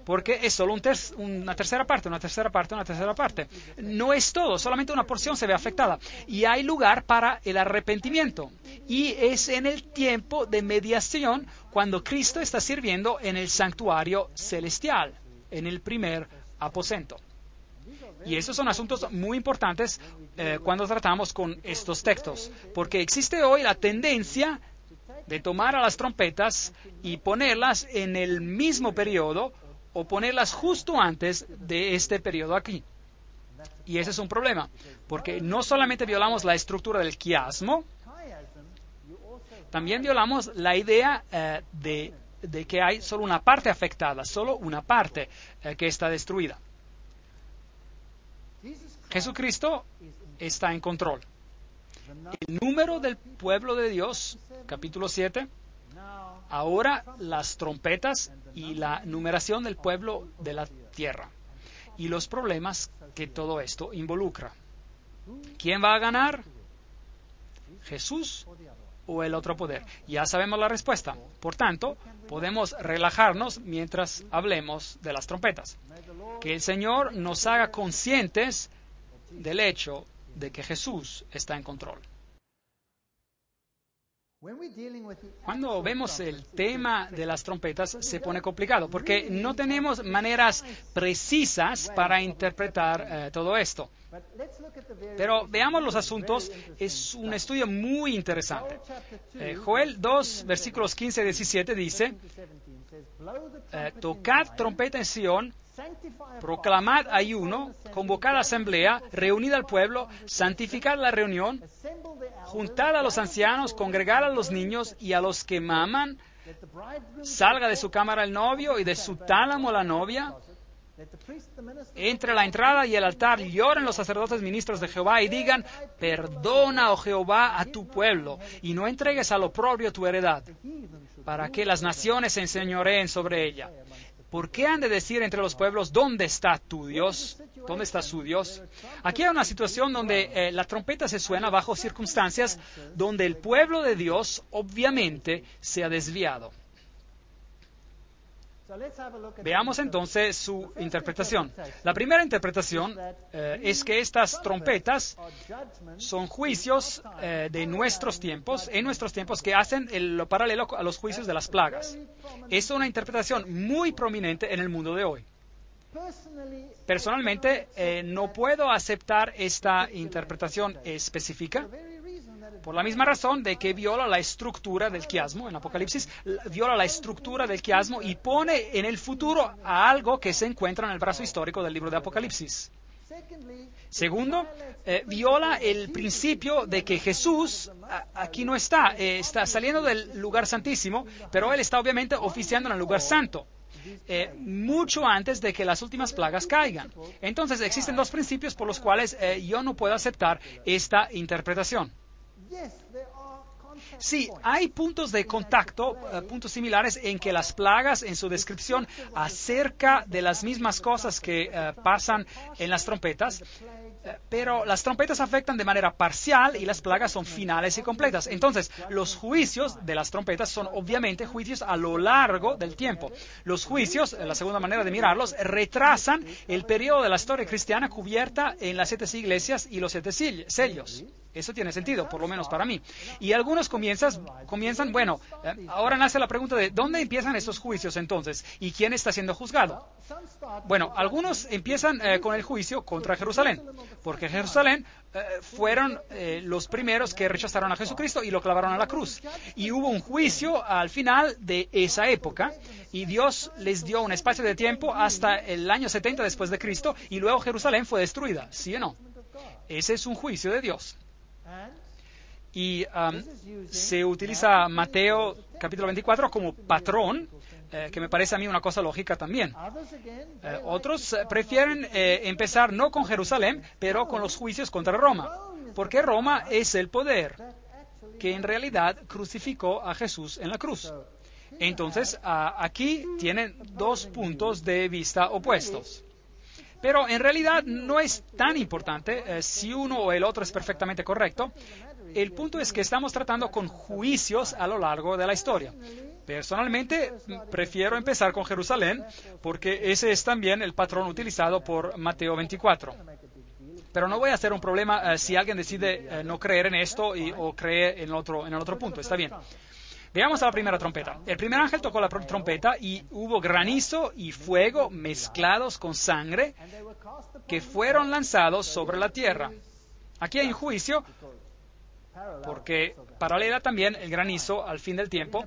porque es solo una tercera parte. No es todo, solamente una porción se ve afectada, y hay lugar para el arrepentimiento, y es en el tiempo de mediación cuando Cristo está sirviendo en el santuario celestial, en el primer aposento. Y esos son asuntos muy importantes cuando tratamos con estos textos, porque existe hoy la tendencia de tomar a las trompetas y ponerlas en el mismo periodo o ponerlas justo antes de este periodo aquí. Y ese es un problema, porque no solamente violamos la estructura del quiasmo, también violamos la idea de que hay solo una parte afectada, solo una parte que está destruida. Jesucristo está en control. El número del pueblo de Dios, capítulo 7, ahora las trompetas y la numeración del pueblo de la tierra y los problemas que todo esto involucra. ¿Quién va a ganar? ¿Jesús o el otro poder? Ya sabemos la respuesta. Por tanto, podemos relajarnos mientras hablemos de las trompetas. Que el Señor nos haga conscientes del hecho de que Jesús está en control. Cuando vemos el tema de las trompetas se pone complicado porque no tenemos maneras precisas para interpretar todo esto. Pero veamos los asuntos, es un estudio muy interesante. Joel 2, versículos 15 y 17 dice, tocad trompeta en Sión, proclamad ayuno, convocad asamblea, reunid al pueblo, santificad la reunión, juntad a los ancianos, congregad a los niños y a los que maman, salga de su cámara el novio y de su tálamo la novia. Entre la entrada y el altar lloren los sacerdotes ministros de Jehová y digan, perdona, oh Jehová, a tu pueblo, y no entregues al oprobio tu heredad, para que las naciones se enseñoreen sobre ella. ¿Por qué han de decir entre los pueblos, ¿dónde está tu Dios? ¿Dónde está su Dios? Aquí hay una situación donde la trompeta se suena bajo circunstancias donde el pueblo de Dios obviamente se ha desviado. Veamos entonces su interpretación. La primera interpretación es que estas trompetas son juicios de nuestros tiempos, en nuestros tiempos, que hacen lo paralelo a los juicios de las plagas. Es una interpretación muy prominente en el mundo de hoy. Personalmente, no puedo aceptar esta interpretación específica, por la misma razón de que viola la estructura del quiasmo en Apocalipsis, viola la estructura del quiasmo y pone en el futuro a algo que se encuentra en el brazo histórico del libro de Apocalipsis. Segundo, viola el principio de que Jesús aquí no está, está saliendo del lugar santísimo, pero Él está obviamente oficiando en el lugar santo. Mucho antes de que las últimas plagas caigan. Entonces existen dos principios por los cuales yo no puedo aceptar esta interpretación. Sí, hay puntos de contacto, puntos similares en que las plagas, en su descripción acerca de las mismas cosas que pasan en las trompetas, pero las trompetas afectan de manera parcial y las plagas son finales y completas. Entonces, los juicios de las trompetas son obviamente juicios a lo largo del tiempo. Los juicios, la segunda manera de mirarlos, retrasan el periodo de la historia cristiana cubierta en las 7 iglesias y los 7 sellos. Eso tiene sentido, por lo menos para mí. Y algunos comienzan, bueno, ahora nace la pregunta de ¿dónde empiezan estos juicios entonces? ¿Y quién está siendo juzgado? Bueno, algunos empiezan con el juicio contra Jerusalén, porque Jerusalén fueron los primeros que rechazaron a Jesucristo y lo clavaron a la cruz. Y hubo un juicio al final de esa época, y Dios les dio un espacio de tiempo hasta el año 70 después de Cristo, y luego Jerusalén fue destruida, ¿sí o no? Ese es un juicio de Dios. Y se utiliza Mateo capítulo 24 como patrón, que me parece a mí una cosa lógica también. Otros prefieren empezar no con Jerusalén, pero con los juicios contra Roma, porque Roma es el poder que en realidad crucificó a Jesús en la cruz. Entonces, aquí tienen dos puntos de vista opuestos. Pero en realidad no es tan importante si uno o el otro es perfectamente correcto. El punto es que estamos tratando con juicios a lo largo de la historia. Personalmente, prefiero empezar con Jerusalén, porque ese es también el patrón utilizado por Mateo 24. Pero no voy a hacer un problema si alguien decide no creer en esto o cree en el otro punto. Está bien. Veamos a la primera trompeta. El primer ángel tocó la trompeta y hubo granizo y fuego mezclados con sangre que fueron lanzados sobre la tierra. Aquí hay un juicio, porque paralela también el granizo al fin del tiempo,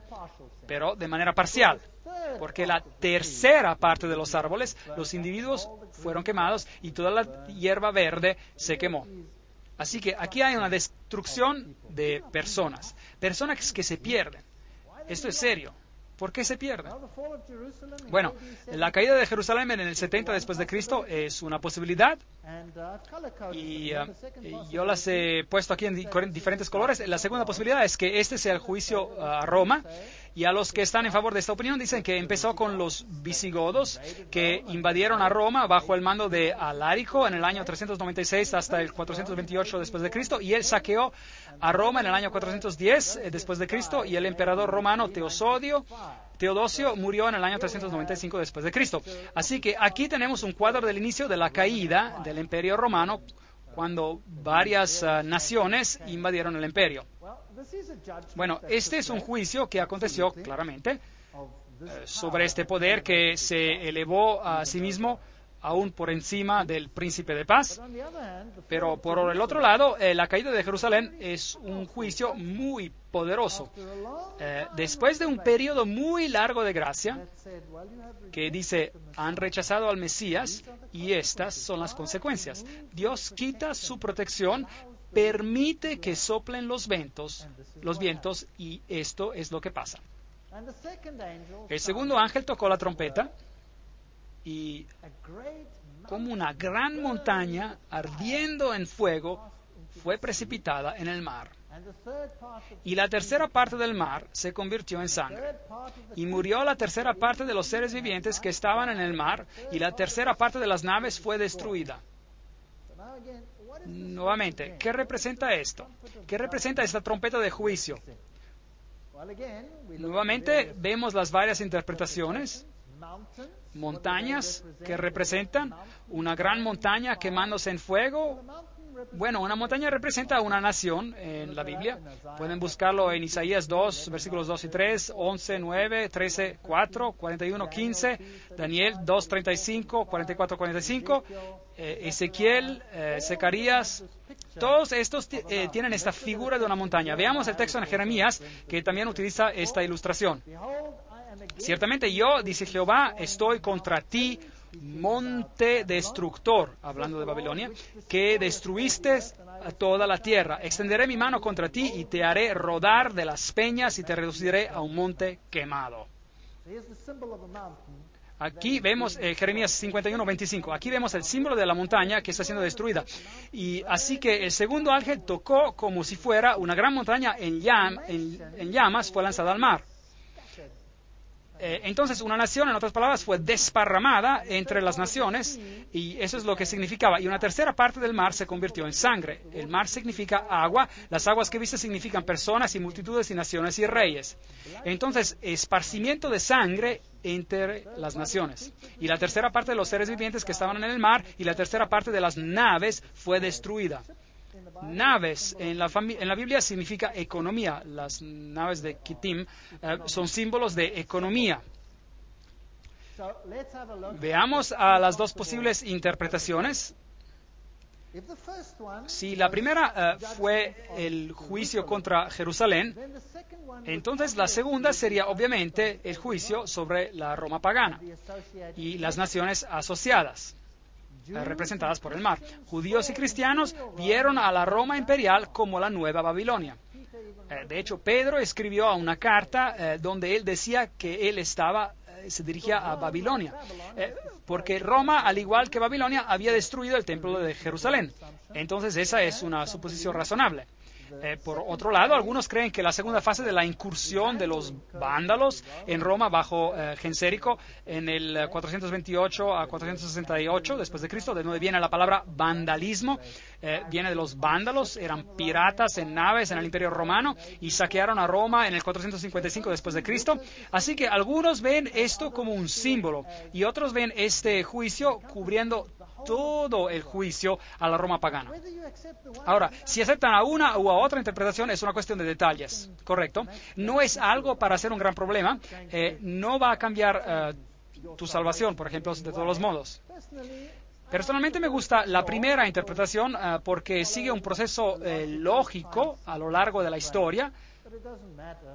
pero de manera parcial, porque la tercera parte de los árboles, los individuos fueron quemados y toda la hierba verde se quemó. Así que aquí hay una destrucción de personas que se pierden. Esto es serio. ¿Por qué se pierden? Bueno, la caída de Jerusalén en el 70 después de Cristo es una posibilidad, y yo las he puesto aquí en diferentes colores. La segunda posibilidad es que este sea el juicio a Roma, y a los que están en favor de esta opinión dicen que empezó con los visigodos que invadieron a Roma bajo el mando de Alarico en el año 396 hasta el 428 después de Cristo, y él saqueó a Roma en el año 410 después de Cristo, y el emperador romano Teodosio murió en el año 395 después de Cristo. Así que aquí tenemos un cuadro del inicio de la caída del Imperio Romano, cuando varias naciones invadieron el imperio. Bueno, este es un juicio que aconteció claramente sobre este poder que se elevó a sí mismo aún por encima del príncipe de paz. Pero por el otro lado, la caída de Jerusalén es un juicio muy poderoso. Después de un periodo muy largo de gracia, que dice, han rechazado al Mesías y estas son las consecuencias. Dios quita su protección, permite que soplen los vientos y esto es lo que pasa. El segundo ángel tocó la trompeta y como una gran montaña ardiendo en fuego fue precipitada en el mar. Y la tercera parte del mar se convirtió en sangre. Y murió la tercera parte de los seres vivientes que estaban en el mar, y la tercera parte de las naves fue destruida. Nuevamente, ¿qué representa esto? ¿Qué representa esta trompeta de juicio? Nuevamente vemos las varias interpretaciones. Montañas que representan una gran montaña quemándose en fuego. Bueno, una montaña representa una nación en la Biblia. Pueden buscarlo en Isaías 2, versículos 2 y 3, 11, 9, 13, 4, 41, 15, Daniel 2, 35, 44, 45, Ezequiel, Zacarías. Todos estos tienen esta figura de una montaña. Veamos el texto en Jeremías, que también utiliza esta ilustración. Ciertamente yo, dice Jehová, estoy contra ti, monte destructor, hablando de Babilonia, que destruiste a toda la tierra. Extenderé mi mano contra ti y te haré rodar de las peñas y te reduciré a un monte quemado. Aquí vemos Jeremías 51, 25. Aquí vemos el símbolo de la montaña que está siendo destruida. Y así que el segundo ángel tocó como si fuera una gran montaña en llamas, fue lanzada al mar. Entonces una nación, en otras palabras, fue desparramada entre las naciones y eso es lo que significaba. Y una tercera parte del mar se convirtió en sangre. El mar significa agua, las aguas que viste significan personas y multitudes y naciones y reyes. Entonces, esparcimiento de sangre entre las naciones. Y la tercera parte de los seres vivientes que estaban en el mar y la tercera parte de las naves fue destruida. Naves en la Biblia significa economía. Las naves de Kittim son símbolos de economía. Veamos a las dos posibles interpretaciones. Si la primera fue el juicio contra Jerusalén, entonces la segunda sería obviamente el juicio sobre la Roma pagana y las naciones asociadas, representadas por el mar. Judíos y cristianos vieron a la Roma imperial como la nueva Babilonia. De hecho, Pedro escribió una carta donde él decía que él se dirigía a Babilonia, porque Roma, al igual que Babilonia, había destruido el templo de Jerusalén. Entonces, esa es una suposición razonable. Por otro lado, algunos creen que la segunda fase de la incursión de los vándalos en Roma bajo Gensérico en el 428 a 468 después de Cristo, de donde viene la palabra vandalismo, viene de los vándalos, eran piratas en naves en el Imperio Romano y saquearon a Roma en el 455 después de Cristo. Así que algunos ven esto como un símbolo y otros ven este juicio cubriendo todo el juicio a la Roma pagana. Ahora, si aceptan a una u a otra interpretación es una cuestión de detalles, ¿correcto? No es algo para hacer un gran problema, no va a cambiar tu salvación, por ejemplo, de todos los modos. Personalmente me gusta la primera interpretación porque sigue un proceso lógico a lo largo de la historia,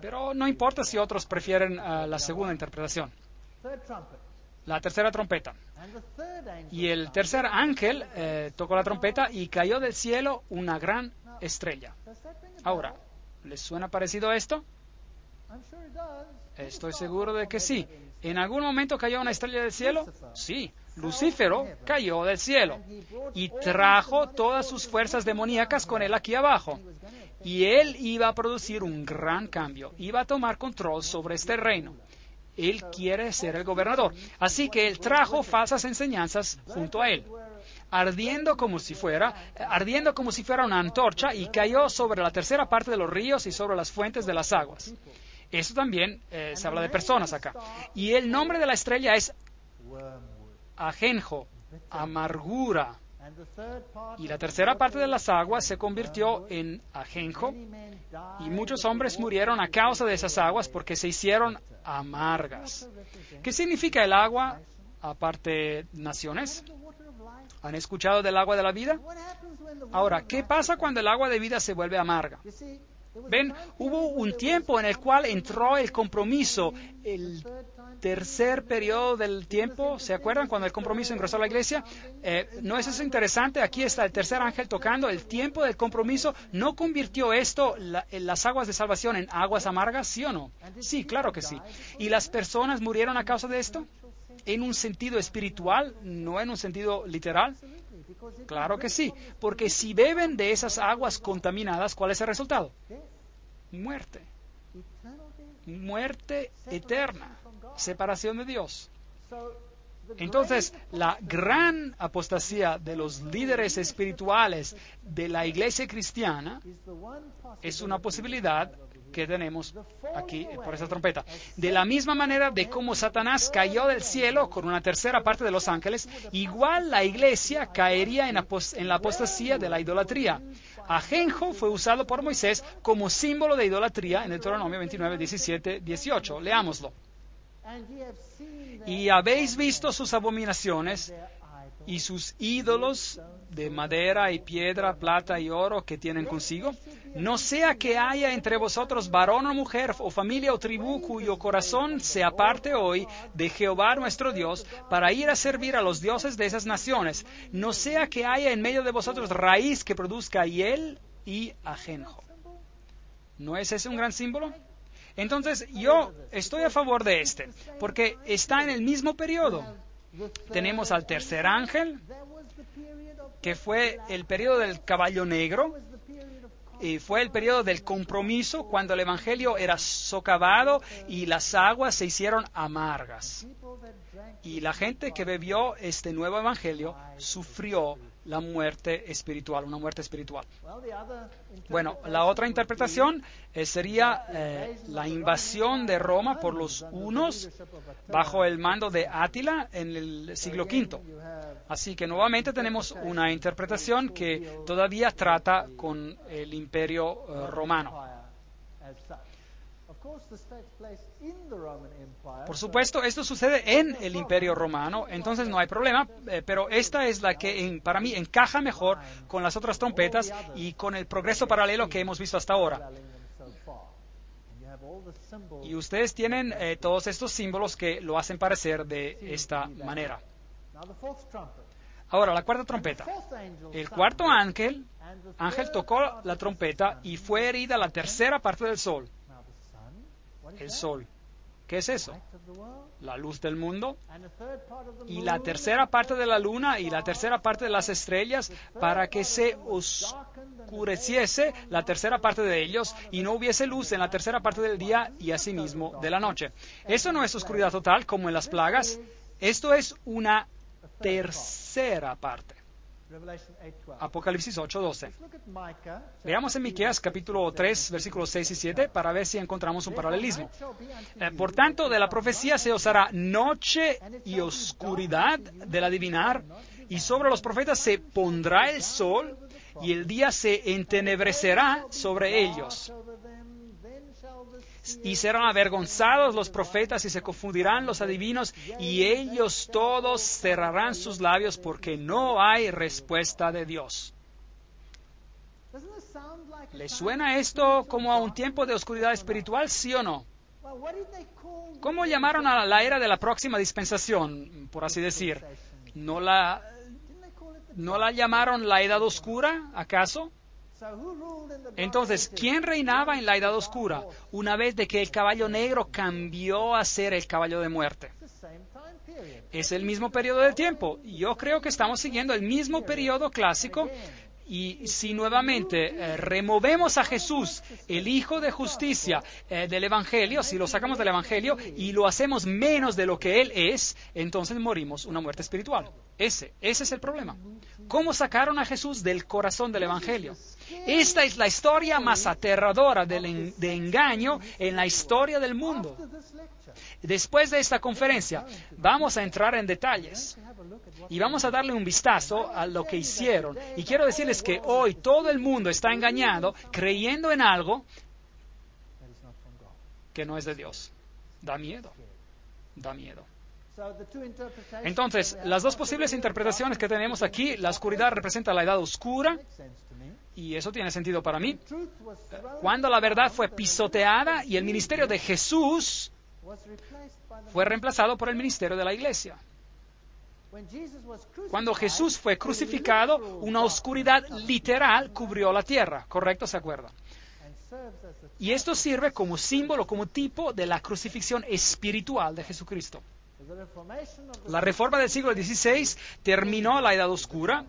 pero no importa si otros prefieren la segunda interpretación. La tercera trompeta. Y el tercer ángel tocó la trompeta y cayó del cielo una gran estrella. Ahora, ¿les suena parecido a esto? Estoy seguro de que sí. ¿En algún momento cayó una estrella del cielo? Sí. Lucífero cayó del cielo y trajo todas sus fuerzas demoníacas con él aquí abajo. Y él iba a producir un gran cambio. Iba a tomar control sobre este reino. Él quiere ser el gobernador. Así que él trajo falsas enseñanzas junto a él, ardiendo como si fuera una antorcha, y cayó sobre la tercera parte de los ríos y sobre las fuentes de las aguas. Eso también se habla de personas acá. Y el nombre de la estrella es ajenjo, amargura. Y la tercera parte de las aguas se convirtió en ajenjo, y muchos hombres murieron a causa de esas aguas porque se hicieron amargas. ¿Qué significa el agua, aparte naciones? ¿Han escuchado del agua de la vida? Ahora, ¿qué pasa cuando el agua de vida se vuelve amarga? Ven, hubo un tiempo en el cual entró el compromiso, el tercer periodo del tiempo. ¿Se acuerdan cuando el compromiso ingresó a la iglesia? ¿No es eso interesante? Aquí está el tercer ángel tocando. El tiempo del compromiso no convirtió esto, las aguas de salvación, en aguas amargas, ¿sí o no? Sí, claro que sí. ¿Y las personas murieron a causa de esto? ¿En un sentido espiritual, no en un sentido literal? Claro que sí, porque si beben de esas aguas contaminadas, ¿cuál es el resultado? Muerte. Muerte eterna. Separación de Dios. Entonces, la gran apostasía de los líderes espirituales de la iglesia cristiana es una posibilidad que tenemos aquí por esa trompeta. De la misma manera de cómo Satanás cayó del cielo con una tercera parte de los ángeles, igual la iglesia caería en la apostasía de la idolatría. Ajenjo fue usado por Moisés como símbolo de idolatría en Deuteronomio 29, 17, 18. Leámoslo. Y habéis visto sus abominaciones y sus ídolos de madera y piedra, plata y oro que tienen consigo. No sea que haya entre vosotros varón o mujer o familia o tribu cuyo corazón se aparte hoy de Jehová nuestro Dios para ir a servir a los dioses de esas naciones. No sea que haya en medio de vosotros raíz que produzca hiel y ajenjo. ¿No es ese un gran símbolo? Entonces, yo estoy a favor de este, porque está en el mismo periodo. Tenemos al tercer ángel, que fue el periodo del caballo negro, y fue el periodo del compromiso, cuando el evangelio era socavado y las aguas se hicieron amargas. Y la gente que bebió este nuevo evangelio sufrió la muerte espiritual, una muerte espiritual. Bueno, la otra interpretación sería la invasión de Roma por los hunos bajo el mando de Átila en el siglo V. Así que nuevamente tenemos una interpretación que todavía trata con el imperio romano. Por supuesto, esto sucede en el Imperio Romano, entonces no hay problema, pero esta es la que para mí encaja mejor con las otras trompetas y con el progreso paralelo que hemos visto hasta ahora. Y ustedes tienen todos estos símbolos que lo hacen parecer de esta manera. Ahora, la cuarta trompeta. El cuarto ángel tocó la trompeta y fue herida la tercera parte del sol. El sol. ¿Qué es eso? La luz del mundo. Y la tercera parte de la luna y la tercera parte de las estrellas, para que se oscureciese la tercera parte de ellos y no hubiese luz en la tercera parte del día y asimismo de la noche. Eso no es oscuridad total como en las plagas. Esto es una tercera parte. Apocalipsis 8:12. Veamos en Miqueas capítulo 3, versículos 6 y 7 para ver si encontramos un paralelismo. Por tanto, de la profecía se os hará noche y oscuridad del adivinar, y sobre los profetas se pondrá el sol, y el día se entenebrecerá sobre ellos. Y serán avergonzados los profetas y se confundirán los adivinos, y ellos todos cerrarán sus labios porque no hay respuesta de Dios. ¿Le suena esto como a un tiempo de oscuridad espiritual, sí o no? ¿Cómo llamaron a la era de la próxima dispensación, por así decir? ¿No la llamaron la Edad Oscura, acaso? Entonces, ¿quién reinaba en la Edad Oscura una vez de que el caballo negro cambió a ser el caballo de muerte? Es el mismo periodo de tiempo. Yo creo que estamos siguiendo el mismo periodo clásico. Y si nuevamente removemos a Jesús, el Hijo de Justicia, del Evangelio, si lo sacamos del Evangelio y lo hacemos menos de lo que Él es, entonces morimos una muerte espiritual. Ese es el problema. ¿Cómo sacaron a Jesús del corazón del Evangelio? Esta es la historia más aterradora de engaño en la historia del mundo. Después de esta conferencia, vamos a entrar en detalles y vamos a darle un vistazo a lo que hicieron. Y quiero decirles que hoy todo el mundo está engañado, creyendo en algo que no es de Dios. Da miedo. Da miedo. Entonces, las dos posibles interpretaciones que tenemos aquí, la oscuridad representa la edad oscura, y eso tiene sentido para mí, cuando la verdad fue pisoteada y el ministerio de Jesús fue reemplazado por el ministerio de la iglesia. Cuando Jesús fue crucificado, una oscuridad literal cubrió la tierra, ¿correcto? ¿Se acuerdan? Y esto sirve como símbolo, como tipo de la crucifixión espiritual de Jesucristo. La reforma del siglo XVI terminó la Edad Oscura.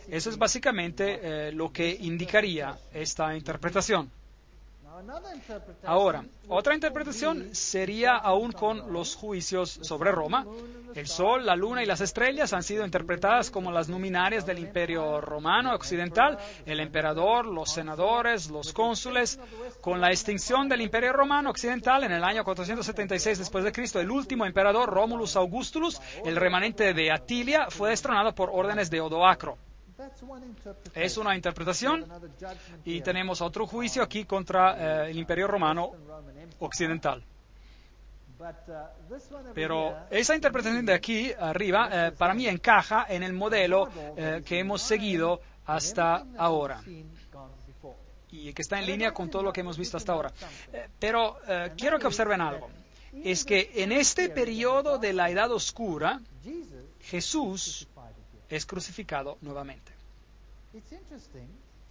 Eso es básicamente lo que indicaría esta interpretación. Ahora, otra interpretación sería aún con los juicios sobre Roma. El sol, la luna y las estrellas han sido interpretadas como las luminarias del Imperio Romano Occidental, el emperador, los senadores, los cónsules. Con la extinción del Imperio Romano Occidental en el año 476 después de Cristo, el último emperador, Romulus Augustulus, el remanente de Atilia, fue destronado por órdenes de Odoacro. Es una interpretación y tenemos otro juicio aquí contra el Imperio Romano Occidental. Pero esa interpretación de aquí arriba para mí encaja en el modelo que hemos seguido hasta ahora y que está en línea con todo lo que hemos visto hasta ahora. Pero quiero que observen algo. Es que en este periodo de la Edad Oscura, Jesús es crucificado nuevamente.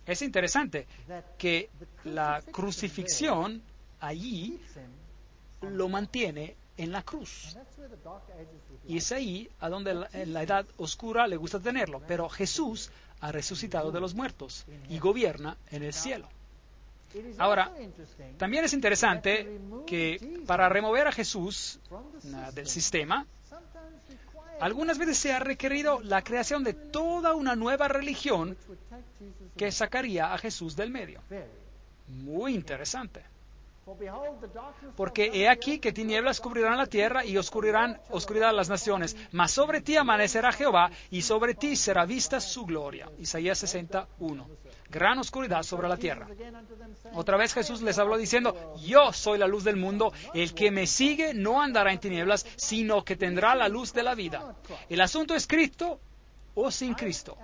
Es interesante que la crucifixión allí lo mantiene en la cruz. Y es ahí a donde en la Edad Oscura le gusta tenerlo. Pero Jesús ha resucitado de los muertos y gobierna en el cielo. Ahora, también es interesante que para remover a Jesús del sistema, algunas veces se ha requerido la creación de toda una nueva religión que sacaría a Jesús del medio. Muy interesante. Porque he aquí que tinieblas cubrirán la tierra y oscuridad las naciones, mas sobre ti amanecerá Jehová y sobre ti será vista su gloria. Isaías 61. Gran oscuridad sobre la tierra. Otra vez Jesús les habló diciendo, yo soy la luz del mundo, el que me sigue no andará en tinieblas, sino que tendrá la luz de la vida. El asunto es Cristo o sin Cristo.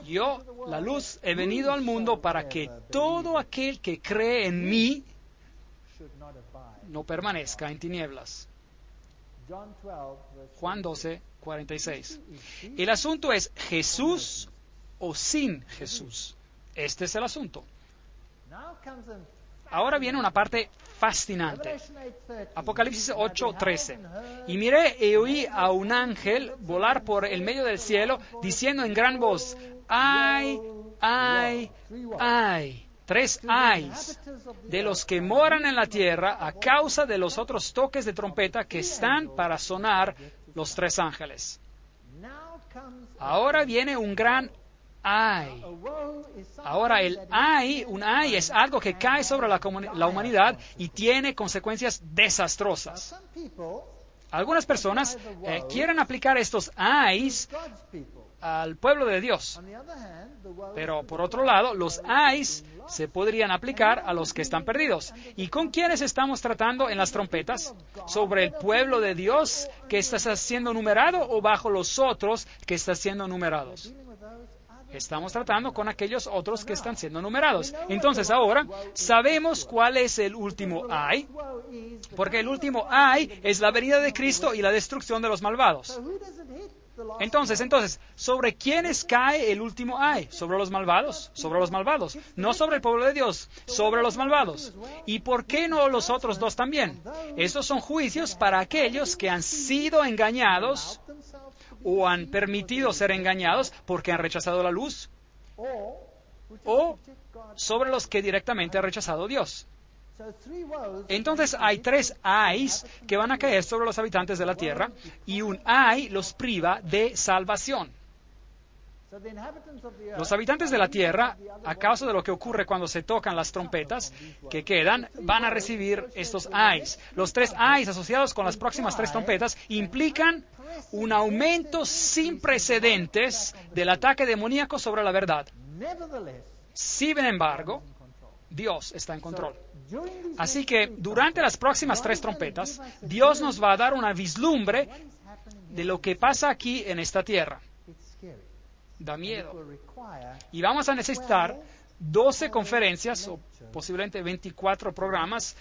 Yo, la luz, he venido al mundo para que todo aquel que cree en mí no permanezca en tinieblas. Juan 12, 46. El asunto es Jesús o sin Jesús. Este es el asunto. Ahora viene una parte fascinante. Apocalipsis 8:13. Y miré y oí a un ángel volar por el medio del cielo, diciendo en gran voz, ¡ay, ay, ay! 3 ayes de los que moran en la tierra a causa de los otros toques de trompeta que están para sonar los 3 ángeles. Ahora viene un gran ay. Ahora el ay, un ay es algo que cae sobre la humanidad y tiene consecuencias desastrosas. Algunas personas quieren aplicar estos ayes al pueblo de Dios. Pero por otro lado, los ayes se podrían aplicar a los que están perdidos. ¿Y con quiénes estamos tratando en las trompetas? ¿Sobre el pueblo de Dios que está siendo numerado o bajo los otros que están siendo numerados? Estamos tratando con aquellos otros que están siendo numerados. Entonces ahora sabemos cuál es el último ay, porque el último ay es la venida de Cristo y la destrucción de los malvados. Entonces, ¿sobre quiénes cae el último ay? ¿Sobre los malvados? Sobre los malvados. No sobre el pueblo de Dios, sobre los malvados. ¿Y por qué no los otros dos también? Estos son juicios para aquellos que han sido engañados o han permitido ser engañados porque han rechazado la luz, o sobre los que directamente han rechazado a Dios. Entonces hay 3 ayes que van a caer sobre los habitantes de la tierra, y un ay los priva de salvación. Los habitantes de la tierra, a causa de lo que ocurre cuando se tocan las trompetas que quedan, van a recibir estos ayes. Los 3 ayes asociados con las próximas 3 trompetas implican un aumento sin precedentes del ataque demoníaco sobre la verdad. Sin embargo, Dios está en control. Así que durante las próximas 3 trompetas, Dios nos va a dar una vislumbre de lo que pasa aquí en esta tierra. Da miedo. Y vamos a necesitar 12 conferencias o posiblemente 24 programas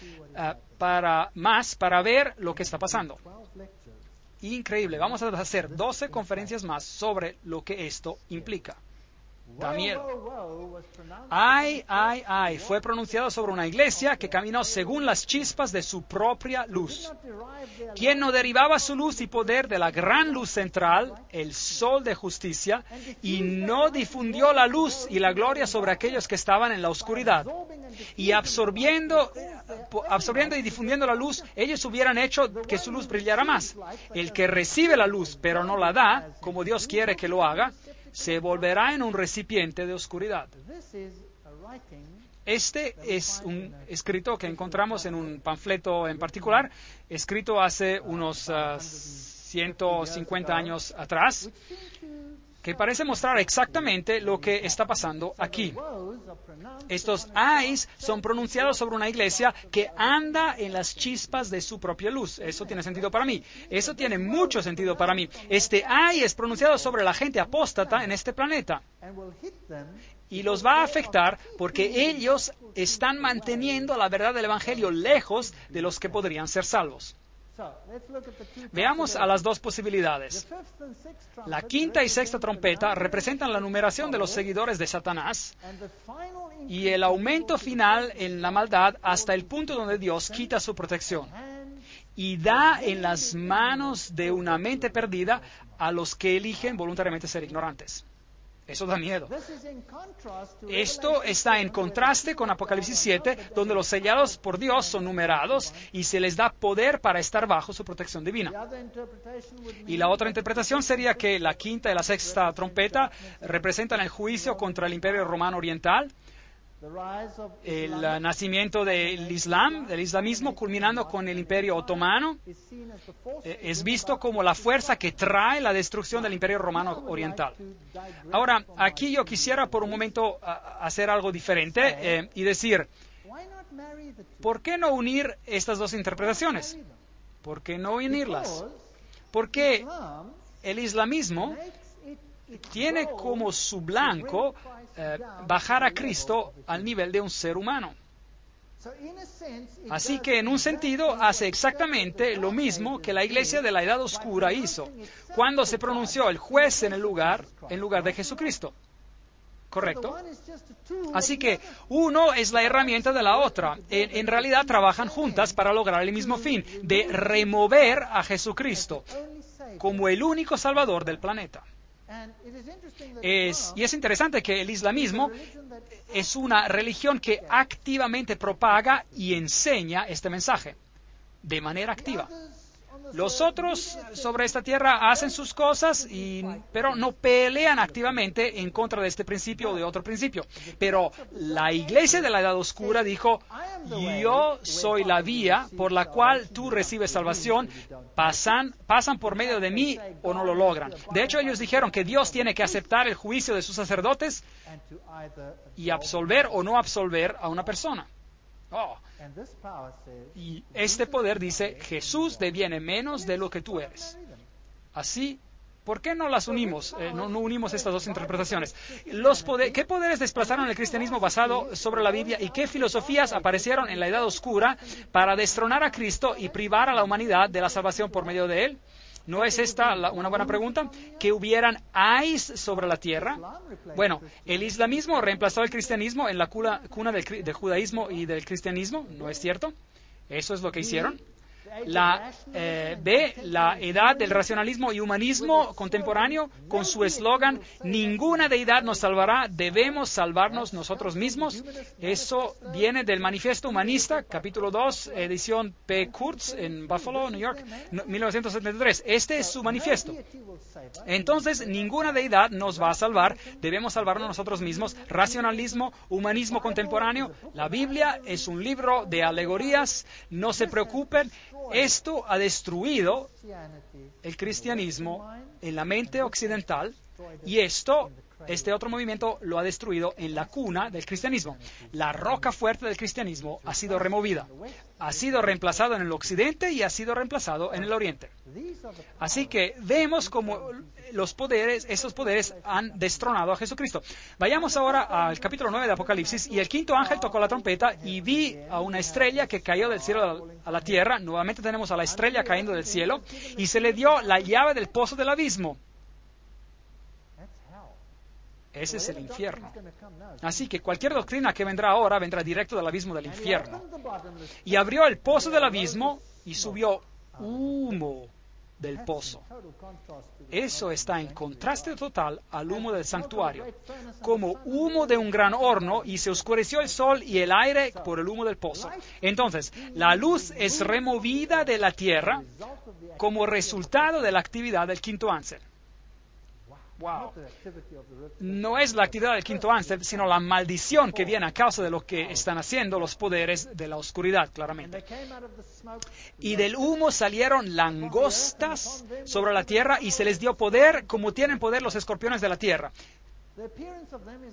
para ver lo que está pasando. Increíble. Vamos a hacer 12 conferencias más sobre lo que esto implica. Da miedo. Ay, ay, ay, fue pronunciado sobre una iglesia que caminó según las chispas de su propia luz, quien no derivaba su luz y poder de la gran luz central, el sol de justicia, y no difundió la luz y la gloria sobre aquellos que estaban en la oscuridad. Y absorbiendo y difundiendo la luz, ellos hubieran hecho que su luz brillara más. El que recibe la luz, pero no la da, como Dios quiere que lo haga, se volverá en un recipiente de oscuridad. Este es un escrito que encontramos en un panfleto en particular, escrito hace unos 150 años atrás, que parece mostrar exactamente lo que está pasando aquí. Estos ayes son pronunciados sobre una iglesia que anda en las chispas de su propia luz. Eso tiene sentido para mí. Eso tiene mucho sentido para mí. Este ay es pronunciado sobre la gente apóstata en este planeta. Y los va a afectar porque ellos están manteniendo la verdad del Evangelio lejos de los que podrían ser salvos. Veamos a las 2 posibilidades. La 5ª y 6ª trompeta representan la numeración de los seguidores de Satanás y el aumento final en la maldad hasta el punto donde Dios quita su protección y da en las manos de una mente perdida a los que eligen voluntariamente ser ignorantes. Eso da miedo. Esto está en contraste con Apocalipsis 7, donde los sellados por Dios son numerados y se les da poder para estar bajo su protección divina. Y la otra interpretación sería que la 5ª y la 6ª trompeta representan el juicio contra el Imperio Romano Oriental, el nacimiento del Islam, del islamismo, culminando con el Imperio Otomano, es visto como la fuerza que trae la destrucción del Imperio Romano Oriental. Ahora, aquí yo quisiera por un momento hacer algo diferente y decir, ¿por qué no unir estas 2 interpretaciones? ¿Por qué no unirlas? Porque el islamismo tiene como su blanco bajar a Cristo al nivel de un ser humano. Así que en un sentido hace exactamente lo mismo que la iglesia de la Edad Oscura hizo cuando se pronunció el juez en lugar de Jesucristo. ¿Correcto? Así que uno es la herramienta de la otra. En realidad trabajan juntas para lograr el mismo fin, de remover a Jesucristo como el único salvador del planeta. Y es interesante que el islamismo es una religión que activamente propaga y enseña este mensaje de manera activa. Los otros sobre esta tierra hacen sus cosas, pero no pelean activamente en contra de este principio o de otro principio. Pero la iglesia de la Edad Oscura dijo, yo soy la vía por la cual tú recibes salvación, pasan por medio de mí o no lo logran. De hecho, ellos dijeron que Dios tiene que aceptar el juicio de sus sacerdotes y absolver o no absolver a una persona. Y este poder dice, Jesús deviene menos de lo que tú eres. Así, ¿por qué no las unimos? No unimos estas 2 interpretaciones. ¿Qué poderes desplazaron el cristianismo basado sobre la Biblia y qué filosofías aparecieron en la Edad Oscura para destronar a Cristo y privar a la humanidad de la salvación por medio de Él? ¿No es esta una buena pregunta? ¿Que hubieran ayes sobre la tierra? Bueno, el islamismo reemplazó al cristianismo en la cuna del judaísmo y del cristianismo, ¿no es cierto? Eso es lo que hicieron. La edad del racionalismo y humanismo contemporáneo, con su eslogan, ninguna deidad nos salvará, debemos salvarnos nosotros mismos. Eso viene del Manifiesto Humanista, capítulo 2, edición P. Kurtz, en Buffalo, New York, 1973. Este es su manifiesto. Entonces, ninguna deidad nos va a salvar, debemos salvarnos nosotros mismos. Racionalismo, humanismo contemporáneo, la Biblia es un libro de alegorías, no se preocupen. Esto ha destruido el cristianismo en la mente occidental y este otro movimiento lo ha destruido en la cuna del cristianismo. La roca fuerte del cristianismo ha sido removida, ha sido reemplazado en el occidente y ha sido reemplazado en el oriente. Así que vemos cómo esos poderes han destronado a Jesucristo. Vayamos ahora al capítulo 9 de Apocalipsis. Y el quinto ángel tocó la trompeta y vi a una estrella que cayó del cielo a la tierra. Nuevamente tenemos a la estrella cayendo del cielo y se le dio la llave del pozo del abismo. Ese es el infierno. Así que cualquier doctrina que vendrá ahora vendrá directo del abismo del infierno. Y abrió el pozo del abismo y subió humo del pozo. Eso está en contraste total al humo del santuario, como humo de un gran horno, y se oscureció el sol y el aire por el humo del pozo. Entonces, la luz es removida de la tierra como resultado de la actividad del quinto ángel. Wow. No es la actividad del quinto ángel, sino la maldición que viene a causa de lo que están haciendo los poderes de la oscuridad, claramente. Y del humo salieron langostas sobre la tierra y se les dio poder como tienen poder los escorpiones de la tierra.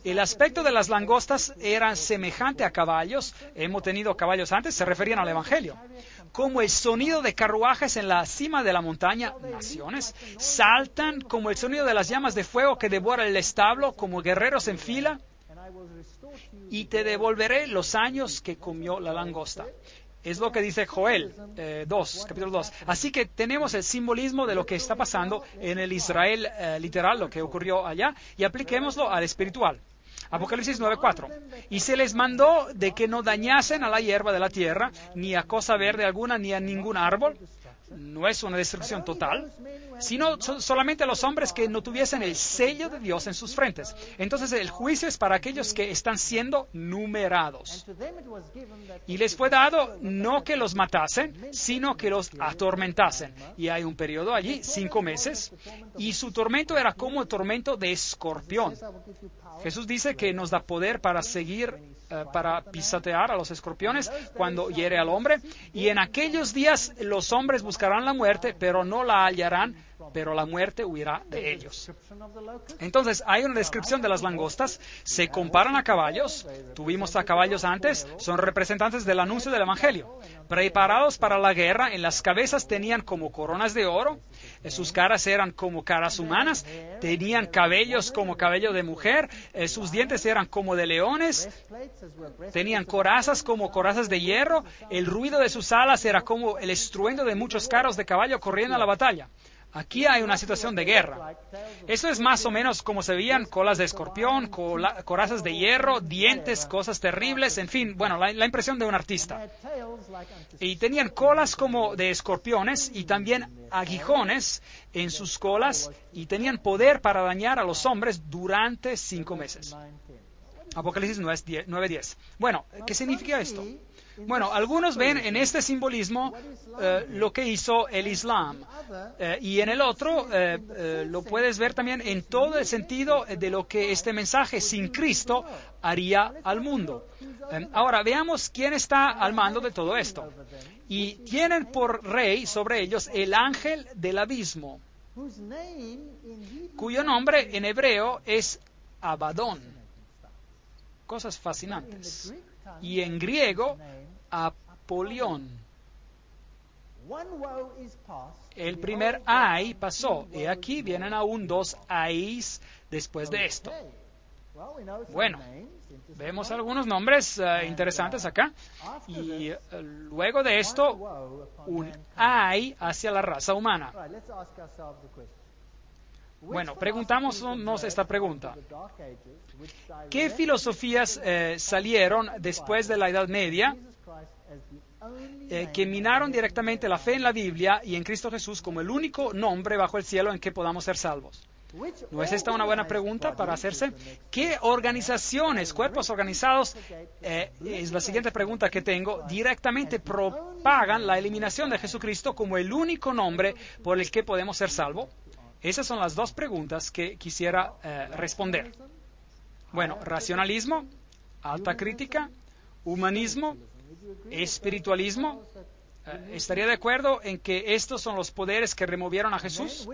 El aspecto de las langostas era semejante a caballos. Hemos tenido caballos antes, se referían al Evangelio. Como el sonido de carruajes en la cima de la montaña, naciones saltan como el sonido de las llamas de fuego que devora el establo, como guerreros en fila, y te devolveré los años que comió la langosta. Es lo que dice Joel 2, capítulo 2. Así que tenemos el simbolismo de lo que está pasando en el Israel literal, lo que ocurrió allá, y apliquémoslo al espiritual. Apocalipsis 9:4. Y se les mandó de que no dañasen a la hierba de la tierra, ni a cosa verde alguna, ni a ningún árbol. No es una destrucción total, sino solamente a los hombres que no tuviesen el sello de Dios en sus frentes. Entonces el juicio es para aquellos que están siendo numerados. Y les fue dado no que los matasen, sino que los atormentasen. Y hay un periodo allí, 5 meses, y su tormento era como el tormento de escorpión. Jesús dice que nos da poder para para pisotear a los escorpiones cuando hiere al hombre. Y en aquellos días los hombres buscarán la muerte, pero no la hallarán, pero la muerte huirá de ellos. Entonces, hay una descripción de las langostas. Se comparan a caballos. Tuvimos a caballos antes. Son representantes del anuncio del Evangelio. Preparados para la guerra, en las cabezas tenían como coronas de oro. Sus caras eran como caras humanas. Tenían cabellos como cabello de mujer. Sus dientes eran como de leones. Tenían corazas como corazas de hierro. El ruido de sus alas era como el estruendo de muchos carros de caballo corriendo a la batalla. Aquí hay una situación de guerra. Eso es más o menos como se veían colas de escorpión, corazas de hierro, dientes, cosas terribles, en fin, bueno, la impresión de un artista. Y tenían colas como de escorpiones y también aguijones en sus colas y tenían poder para dañar a los hombres durante 5 meses. Apocalipsis 9:10. Bueno, ¿qué significa esto? Bueno, algunos ven en este simbolismo lo que hizo el Islam. Y en el otro lo puedes ver también en todo el sentido de lo que este mensaje sin Cristo haría al mundo. Ahora, veamos quién está al mando de todo esto. Y tienen por rey sobre ellos el ángel del abismo, cuyo nombre en hebreo es Abadón. Cosas fascinantes. Y en griego, Apolión. El primer ay pasó, y aquí vienen aún 2 ayes después de esto. Bueno, vemos algunos nombres interesantes acá, y luego de esto, un ay hacia la raza humana. Bueno, preguntámonos esta pregunta. ¿Qué filosofías salieron después de la Edad Media que minaron directamente la fe en la Biblia y en Cristo Jesús como el único nombre bajo el cielo en que podamos ser salvos. ¿No es esta una buena pregunta para hacerse? ¿Qué organizaciones, cuerpos organizados, es la siguiente pregunta que tengo, directamente propagan la eliminación de Jesucristo como el único nombre por el que podemos ser salvos? Esas son las dos preguntas que quisiera responder. Bueno, racionalismo, alta crítica, humanismo, espiritualismo. ¿Estaría de acuerdo en que estos son los poderes que removieron a Jesús?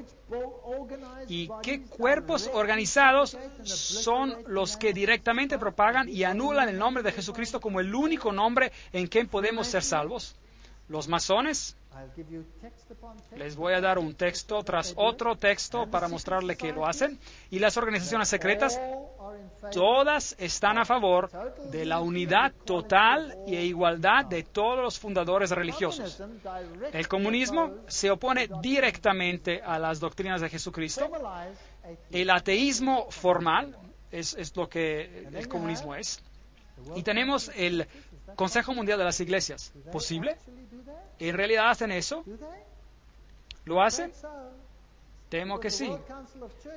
¿Y qué cuerpos organizados son los que directamente propagan y anulan el nombre de Jesucristo como el único nombre en que podemos ser salvos? ¿Los masones? Les voy a dar un texto tras otro texto para mostrarle que lo hacen. Y las organizaciones secretas, todas están a favor de la unidad total e igualdad de todos los fundadores religiosos. El comunismo se opone directamente a las doctrinas de Jesucristo. El ateísmo formal es lo que el comunismo es. Y tenemos el Consejo Mundial de las Iglesias. ¿Posible? ¿En realidad hacen eso? ¿Lo hacen? Temo que sí,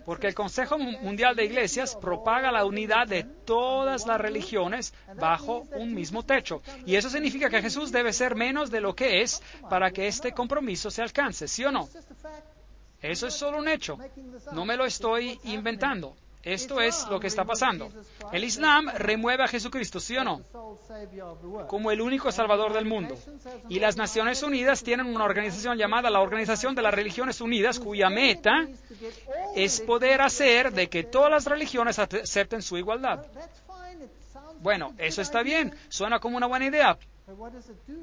porque el Consejo Mundial de Iglesias propaga la unidad de todas las religiones bajo un mismo techo. Y eso significa que Jesús debe ser menos de lo que es para que este compromiso se alcance, ¿sí o no? Eso es solo un hecho. No me lo estoy inventando. Esto es lo que está pasando. El Islam remueve a Jesucristo, ¿sí o no? Como el único Salvador del mundo. Y las Naciones Unidas tienen una organización llamada la Organización de las Religiones Unidas, cuya meta es poder hacer de que todas las religiones acepten su igualdad. Bueno, eso está bien, suena como una buena idea.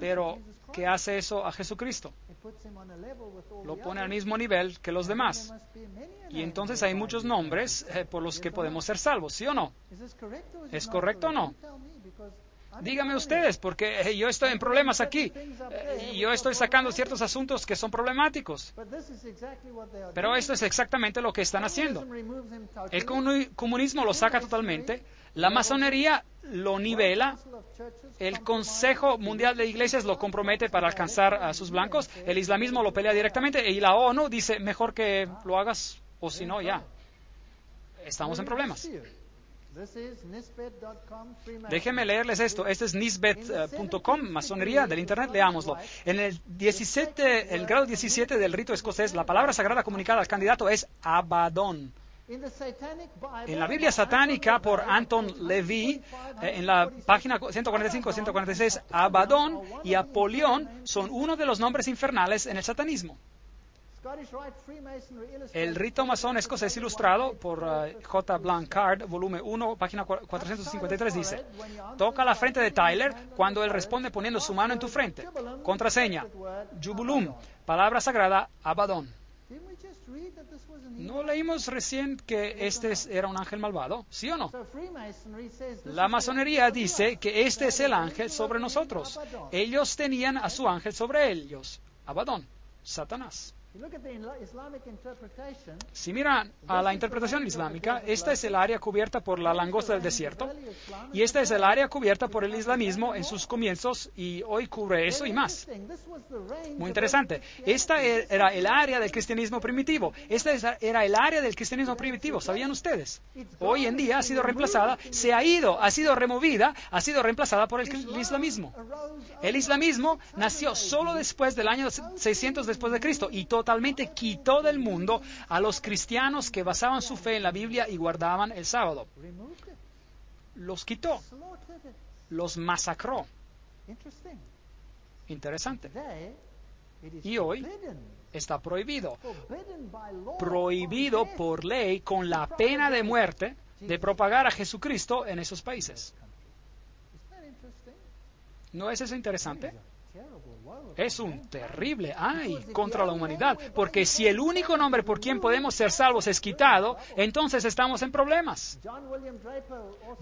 Pero, ¿qué hace eso a Jesucristo? Lo pone al mismo nivel que los demás. Y entonces hay muchos nombres por los que podemos ser salvos, ¿sí o no? ¿Es correcto o no? Díganme ustedes, porque yo estoy en problemas aquí. Yo estoy sacando ciertos asuntos que son problemáticos. Pero esto es exactamente lo que están haciendo. El comunismo lo saca totalmente. La masonería lo nivela. El Consejo Mundial de Iglesias lo compromete para alcanzar a sus blancos. El islamismo lo pelea directamente. Y la ONU dice, mejor que lo hagas, o si no, ya. Estamos en problemas. Déjenme leerles esto. Este es nisbet.com, masonería del Internet. Leámoslo. En el grado 17 del rito escocés, la palabra sagrada comunicada al candidato es Abaddon. En la Biblia satánica por Anton LaVey, en la página 145-146, Abaddon y Apolión son uno de los nombres infernales en el satanismo. El rito masón escocés ilustrado por J. Blanchard, volumen 1, página 453, dice: toca la frente de Tyler cuando él responde poniendo su mano en tu frente. Contraseña, Jubulum, palabra sagrada, Abaddon. ¿No leímos recién que este era un ángel malvado? ¿Sí o no? La masonería dice que este es el ángel sobre nosotros. Ellos tenían a su ángel sobre ellos. Abaddon, Satanás. Si miran a la interpretación islámica, esta es el área cubierta por la langosta del desierto, y esta es el área cubierta por el islamismo en sus comienzos, y hoy cubre eso y más. Muy interesante. Esta era el área del cristianismo primitivo. Esta era el área del cristianismo primitivo. ¿Sabían ustedes? Hoy en día ha sido reemplazada, ha sido removida, ha sido reemplazada por el islamismo. El islamismo nació solo después del año 600 después de Cristo, y totalmente quitó del mundo a los cristianos que basaban su fe en la Biblia y guardaban el sábado. Los quitó, los masacró. Interesante. Y hoy está prohibido por ley con la pena de muerte de propagar a Jesucristo en esos países. ¿No es eso interesante? Es un terrible ay contra la humanidad, porque si el único nombre por quien podemos ser salvos es quitado, entonces estamos en problemas.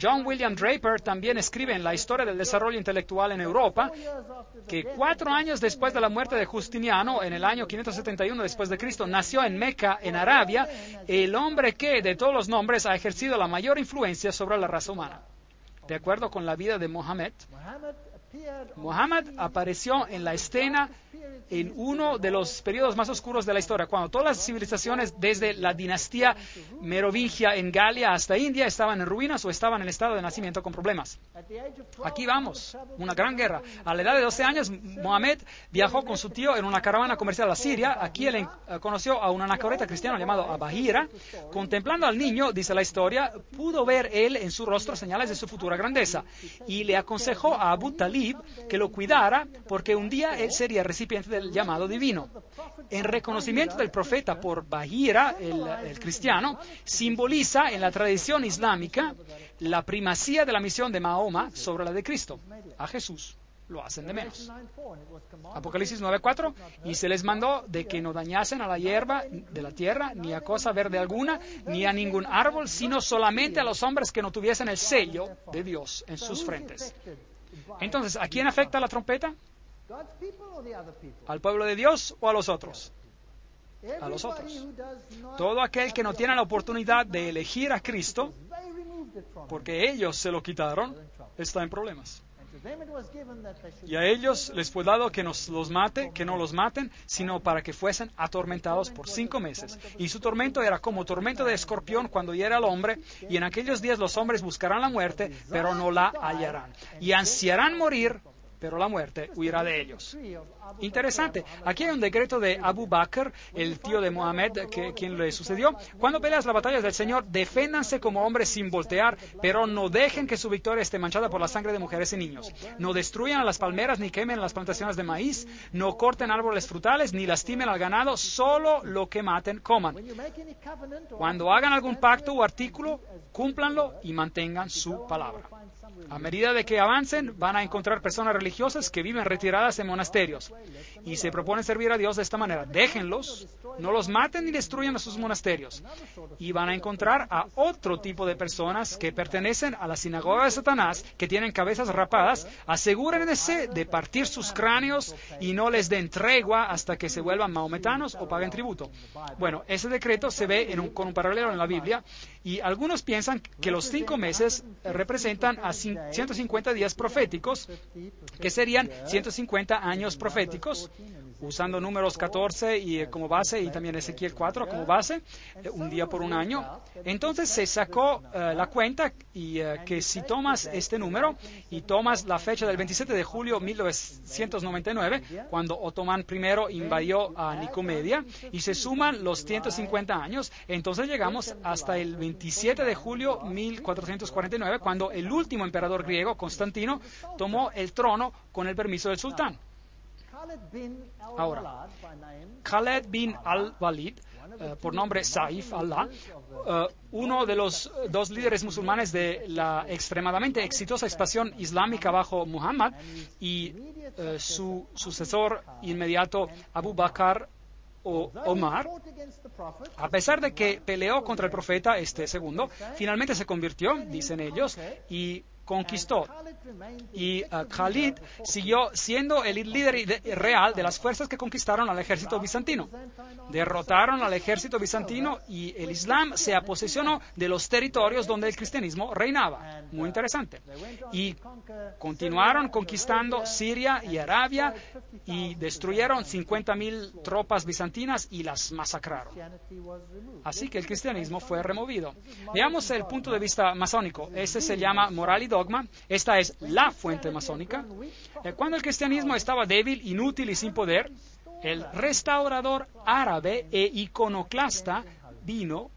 John William Draper también escribe en la historia del desarrollo intelectual en Europa que 4 años después de la muerte de Justiniano, en el año 571 después de Cristo, nació en Meca, en Arabia, el hombre que, de todos los nombres, ha ejercido la mayor influencia sobre la raza humana. de acuerdo con la vida de Mohammed. Mohammed apareció en la escena en uno de los periodos más oscuros de la historia, cuando todas las civilizaciones desde la dinastía merovingia en Galia hasta India estaban en ruinas o estaban en estado de nacimiento con problemas. Aquí vamos, una gran guerra. A la edad de 12 años, Mohammed viajó con su tío en una caravana comercial a Siria. Aquí él conoció a un anacoreta cristiano llamado Abahira. Contemplando al niño, dice la historia, pudo ver él en su rostro señales de su futura grandeza y le aconsejó a Abu Talib que lo cuidara porque un día él sería recipiente del llamado divino. En reconocimiento del profeta por Bahira, el cristiano, simboliza en la tradición islámica la primacía de la misión de Mahoma sobre la de Cristo. A Jesús lo hacen de menos. Apocalipsis 9:4, y se les mandó de que no dañasen a la hierba de la tierra, ni a cosa verde alguna, ni a ningún árbol, sino solamente a los hombres que no tuviesen el sello de Dios en sus frentes. Entonces, ¿a quién afecta la trompeta? ¿Al pueblo de Dios o a los otros? A los otros. Todo aquel que no tiene la oportunidad de elegir a Cristo, porque ellos se lo quitaron, está en problemas. Y a ellos les fue dado que no los maten, sino para que fuesen atormentados por 5 meses. Y su tormento era como tormento de escorpión cuando hiere al hombre, y en aquellos días los hombres buscarán la muerte, pero no la hallarán. Y ansiarán morir, pero la muerte huirá de ellos. Interesante. Aquí hay un decreto de Abu Bakr, el tío de Mohammed, quien le sucedió. Cuando peleas las batallas del Señor, deféndanse como hombres sin voltear, pero no dejen que su victoria esté manchada por la sangre de mujeres y niños. No destruyan a las palmeras ni quemen las plantaciones de maíz, no corten árboles frutales, ni lastimen al ganado, solo lo que maten coman. Cuando hagan algún pacto o artículo, cúmplanlo y mantengan su palabra. A medida de que avancen, van a encontrar personas religiosas que viven retiradas en monasterios y se proponen servir a Dios de esta manera. Déjenlos, no los maten ni destruyan a sus monasterios. Y van a encontrar a otro tipo de personas que pertenecen a la sinagoga de Satanás, que tienen cabezas rapadas. Asegúrense de partir sus cráneos y no les den tregua hasta que se vuelvan mahometanos o paguen tributo. Bueno, ese decreto se ve con un paralelo en la Biblia, y algunos piensan que los 5 meses representan a 150 días proféticos, que serían 150 años proféticos, usando números 14 y como base, y también Ezequiel 4 como base, un día por un año. Entonces se sacó la cuenta, y que si tomas este número y tomas la fecha del 27 de julio de 1999, cuando Otomán I invadió a Nicomedia, y se suman los 150 años, entonces llegamos hasta el 27 de julio 1449, cuando el último emperador griego, Constantino, tomó el trono con el permiso del sultán. Ahora, Khaled bin al-Walid, por nombre Saif Allah, uno de los 2 líderes musulmanes de la extremadamente exitosa expansión islámica bajo Muhammad, y su sucesor inmediato Abu Bakr o Omar, a pesar de que peleó contra el profeta, este segundo, finalmente se convirtió, dicen ellos, y conquistó. Y Khalid siguió siendo el líder real de las fuerzas que conquistaron al ejército bizantino. Derrotaron al ejército bizantino y el Islam se aposesionó de los territorios donde el cristianismo reinaba. Muy interesante. Y continuaron conquistando Siria y Arabia y destruyeron 50,000 tropas bizantinas y las masacraron. Así que el cristianismo fue removido. Veamos el punto de vista masónico. Este se llama Moral y Dogma. Esta es la fuente masónica. Cuando el cristianismo estaba débil, inútil y sin poder, el restaurador árabe e iconoclasta vino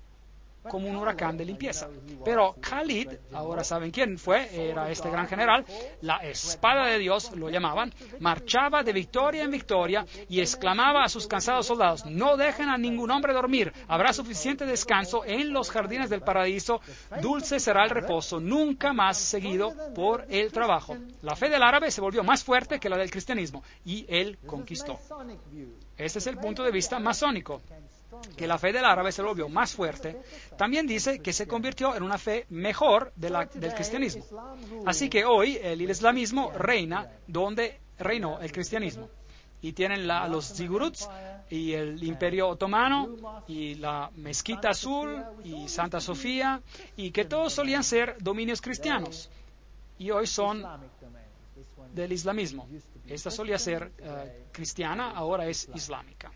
como un huracán de limpieza. Pero Khalid, ahora saben quién fue, era este gran general, la espada de Dios lo llamaban, marchaba de victoria en victoria y exclamaba a sus cansados soldados: no dejen a ningún hombre dormir, habrá suficiente descanso en los jardines del paraíso, dulce será el reposo, nunca más seguido por el trabajo. La fe del árabe se volvió más fuerte que la del cristianismo y él conquistó. Este es el punto de vista masónico, que la fe del árabe se volvió más fuerte. También dice que se convirtió en una fe mejor del cristianismo. Así que hoy el islamismo reina donde reinó el cristianismo. Y tienen los ziguruts y el Imperio Otomano y la Mezquita Azul y Santa Sofía, y que todos solían ser dominios cristianos. y hoy son del islamismo. Esta solía ser cristiana, ahora es islámica.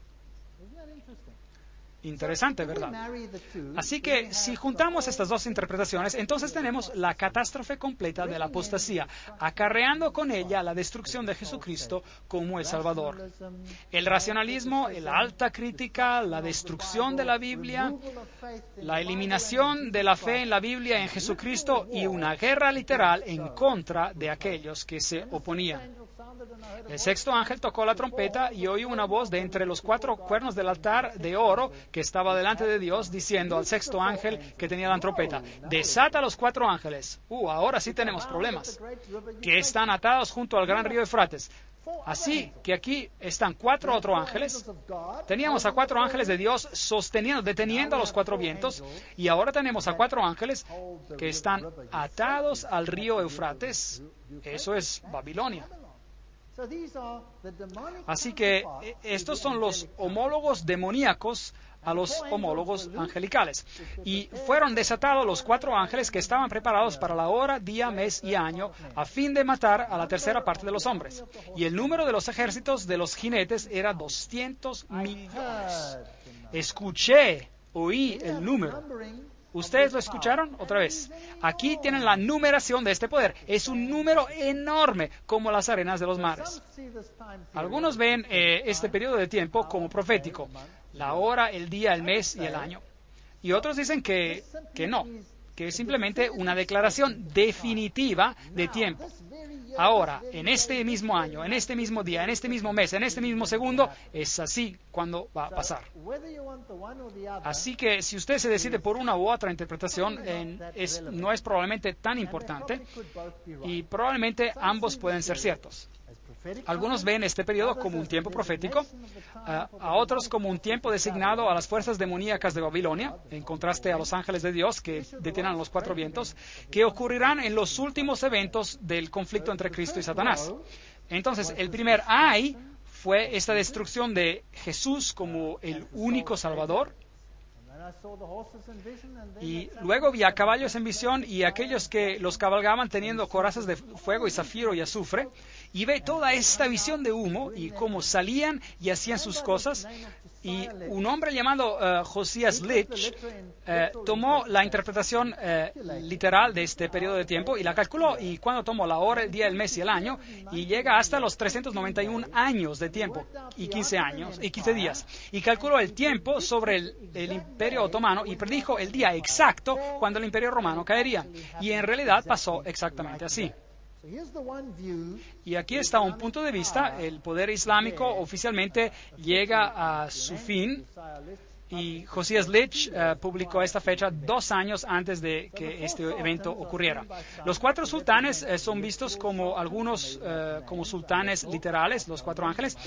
Interesante, ¿verdad? Así que si juntamos estas dos interpretaciones, entonces tenemos la catástrofe completa de la apostasía, acarreando con ella la destrucción de Jesucristo como el Salvador. El racionalismo, la alta crítica, la destrucción de la Biblia, la eliminación de la fe en la Biblia en Jesucristo y una guerra literal en contra de aquellos que se oponían. El sexto ángel tocó la trompeta y oí una voz de entre los 4 cuernos del altar de oro que estaba delante de Dios, diciendo al sexto ángel que tenía la trompeta: desata los 4 ángeles. Ahora sí tenemos problemas, que están atados junto al gran río Eufrates. Así que aquí están 4 otros ángeles. Teníamos a 4 ángeles de Dios deteniendo a los 4 vientos, y ahora tenemos a 4 ángeles que están atados al río Eufrates. Eso es Babilonia. Así que estos son los homólogos demoníacos a los homólogos angelicales. Y fueron desatados los 4 ángeles que estaban preparados para la hora, día, mes y año, a fin de matar a la tercera parte de los hombres. Y el número de los ejércitos de los jinetes era 200 millones. Oí el número. ¿Ustedes lo escucharon? Otra vez. Aquí tienen la numeración de este poder. Es un número enorme, como las arenas de los mares. Algunos ven este periodo de tiempo como profético: la hora, el día, el mes y el año. Y otros dicen que no, que es simplemente una declaración definitiva de tiempo. Ahora, en este mismo año, en este mismo día, en este mismo mes, en este mismo segundo, es así cuando va a pasar. Así que si usted se decide por una u otra interpretación, no es probablemente tan importante, y probablemente ambos pueden ser ciertos. Algunos ven este periodo como un tiempo profético, a otros como un tiempo designado a las fuerzas demoníacas de Babilonia, en contraste a los ángeles de Dios que detienen los 4 vientos, que ocurrirán en los últimos eventos del conflicto entre Cristo y Satanás. Entonces, el primer ay fue esta destrucción de Jesús como el único Salvador. Y luego vi a caballos en visión y aquellos que los cabalgaban teniendo corazas de fuego y zafiro y azufre. Y ve toda esta visión de humo y cómo salían y hacían sus cosas. Y un hombre llamado Josias Litch tomó la interpretación literal de este periodo de tiempo y la calculó. Y cuando tomó la hora, el día, el mes y el año, y llega hasta los 391 años de tiempo y 15 días. Y calculó el tiempo sobre el Imperio Otomano y predijo el día exacto cuando el Imperio Romano caería. Y en realidad pasó exactamente así. Y aquí está un punto de vista: el poder islámico oficialmente llega a su fin, y Josias Litch publicó esta fecha 2 años antes de que este evento ocurriera. Los 4 sultanes son vistos como algunos como sultanes literales, los 4 ángeles,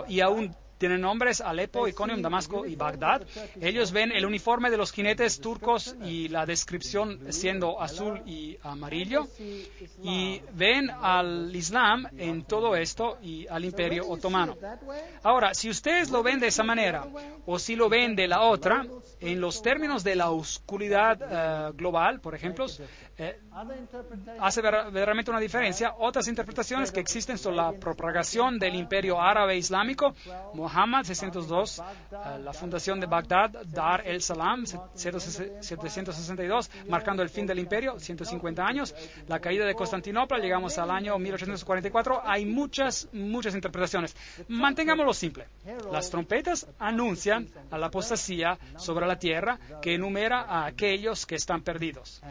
y aún tienen nombres: Alepo, Iconium, Damasco y Bagdad. Ellos ven el uniforme de los jinetes turcos y la descripción siendo azul y amarillo, y ven al Islam en todo esto y al Imperio Otomano. Ahora, si ustedes lo ven de esa manera o si lo ven de la otra, en los términos de la oscuridad global, por ejemplo, hace verdaderamente una diferencia. Otras interpretaciones que existen son la propagación del Imperio Árabe Islámico, Muhammad 602, la fundación de Bagdad, Dar el Salam 762, marcando el fin del imperio, 150 años, la caída de Constantinopla, llegamos al año 1844. Hay muchas interpretaciones. Mantengámoslo simple. Las trompetas anuncian a la apostasía sobre la tierra, que enumera a aquellos que están perdidos.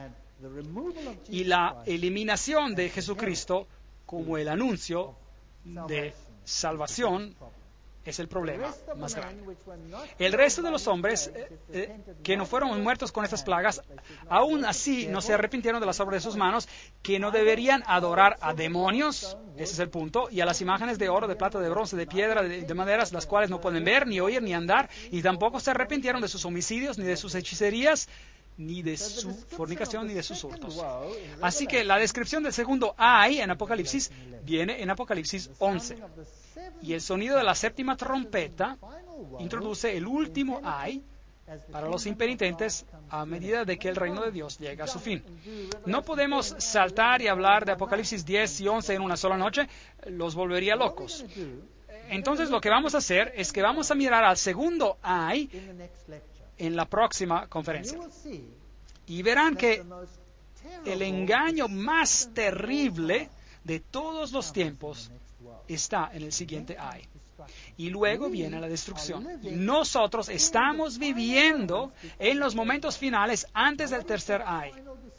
Y la eliminación de Jesucristo como el anuncio de salvación es el problema más grande. El resto de los hombres que no fueron muertos con estas plagas, aún así no se arrepintieron de las obras de sus manos, que no deberían adorar a demonios, ese es el punto, y a las imágenes de oro, de plata, de bronce, de piedra, de maderas, las cuales no pueden ver, ni oír, ni andar, y tampoco se arrepintieron de sus homicidios, ni de sus hechicerías, ni de su fornicación, ni de sus hurtos. Así que la descripción del segundo ay en Apocalipsis viene en Apocalipsis 11. Y el sonido de la séptima trompeta introduce el último ay, para los impenitentes a medida de que el reino de Dios llega a su fin. No podemos saltar y hablar de Apocalipsis 10 y 11 en una sola noche, los volvería locos. Entonces lo que vamos a hacer es que vamos a mirar al segundo ay en la próxima conferencia. Y verán que el engaño más terrible de todos los tiempos está en el siguiente ay. Y luego viene la destrucción. Nosotros estamos viviendo en los momentos finales antes del tercer ay.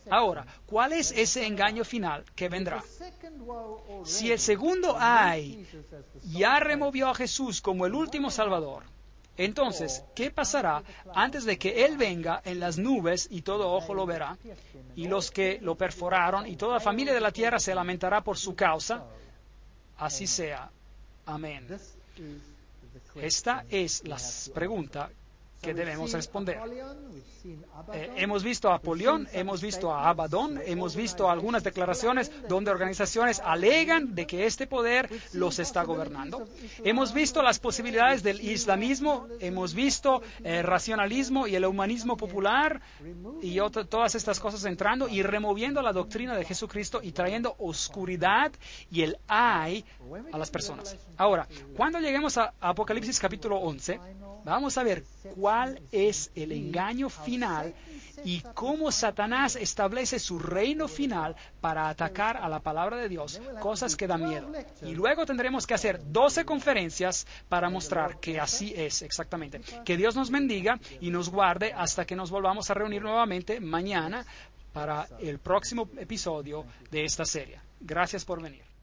Ahora, ¿cuál es ese engaño final que vendrá? Si el segundo ay ya removió a Jesús como el último Salvador, entonces, ¿qué pasará antes de que Él venga en las nubes y todo ojo lo verá? Y los que lo perforaron y toda familia de la tierra se lamentará por su causa. Así sea. Amén. Esta es la pregunta que debemos responder. Hemos visto a Apolión, hemos visto a Abadón, hemos visto algunas declaraciones donde organizaciones alegan de que este poder los está gobernando. Hemos visto las posibilidades del islamismo, hemos visto el racionalismo y el humanismo popular y todas estas cosas entrando y removiendo la doctrina de Jesucristo y trayendo oscuridad y el ay a las personas. Ahora, cuando lleguemos a Apocalipsis capítulo 11, vamos a ver cuál es el engaño final y cómo Satanás establece su reino final para atacar a la palabra de Dios, cosas que dan miedo. Y luego tendremos que hacer 12 conferencias para mostrar que así es exactamente. Que Dios nos bendiga y nos guarde hasta que nos volvamos a reunir nuevamente mañana para el próximo episodio de esta serie. Gracias por venir.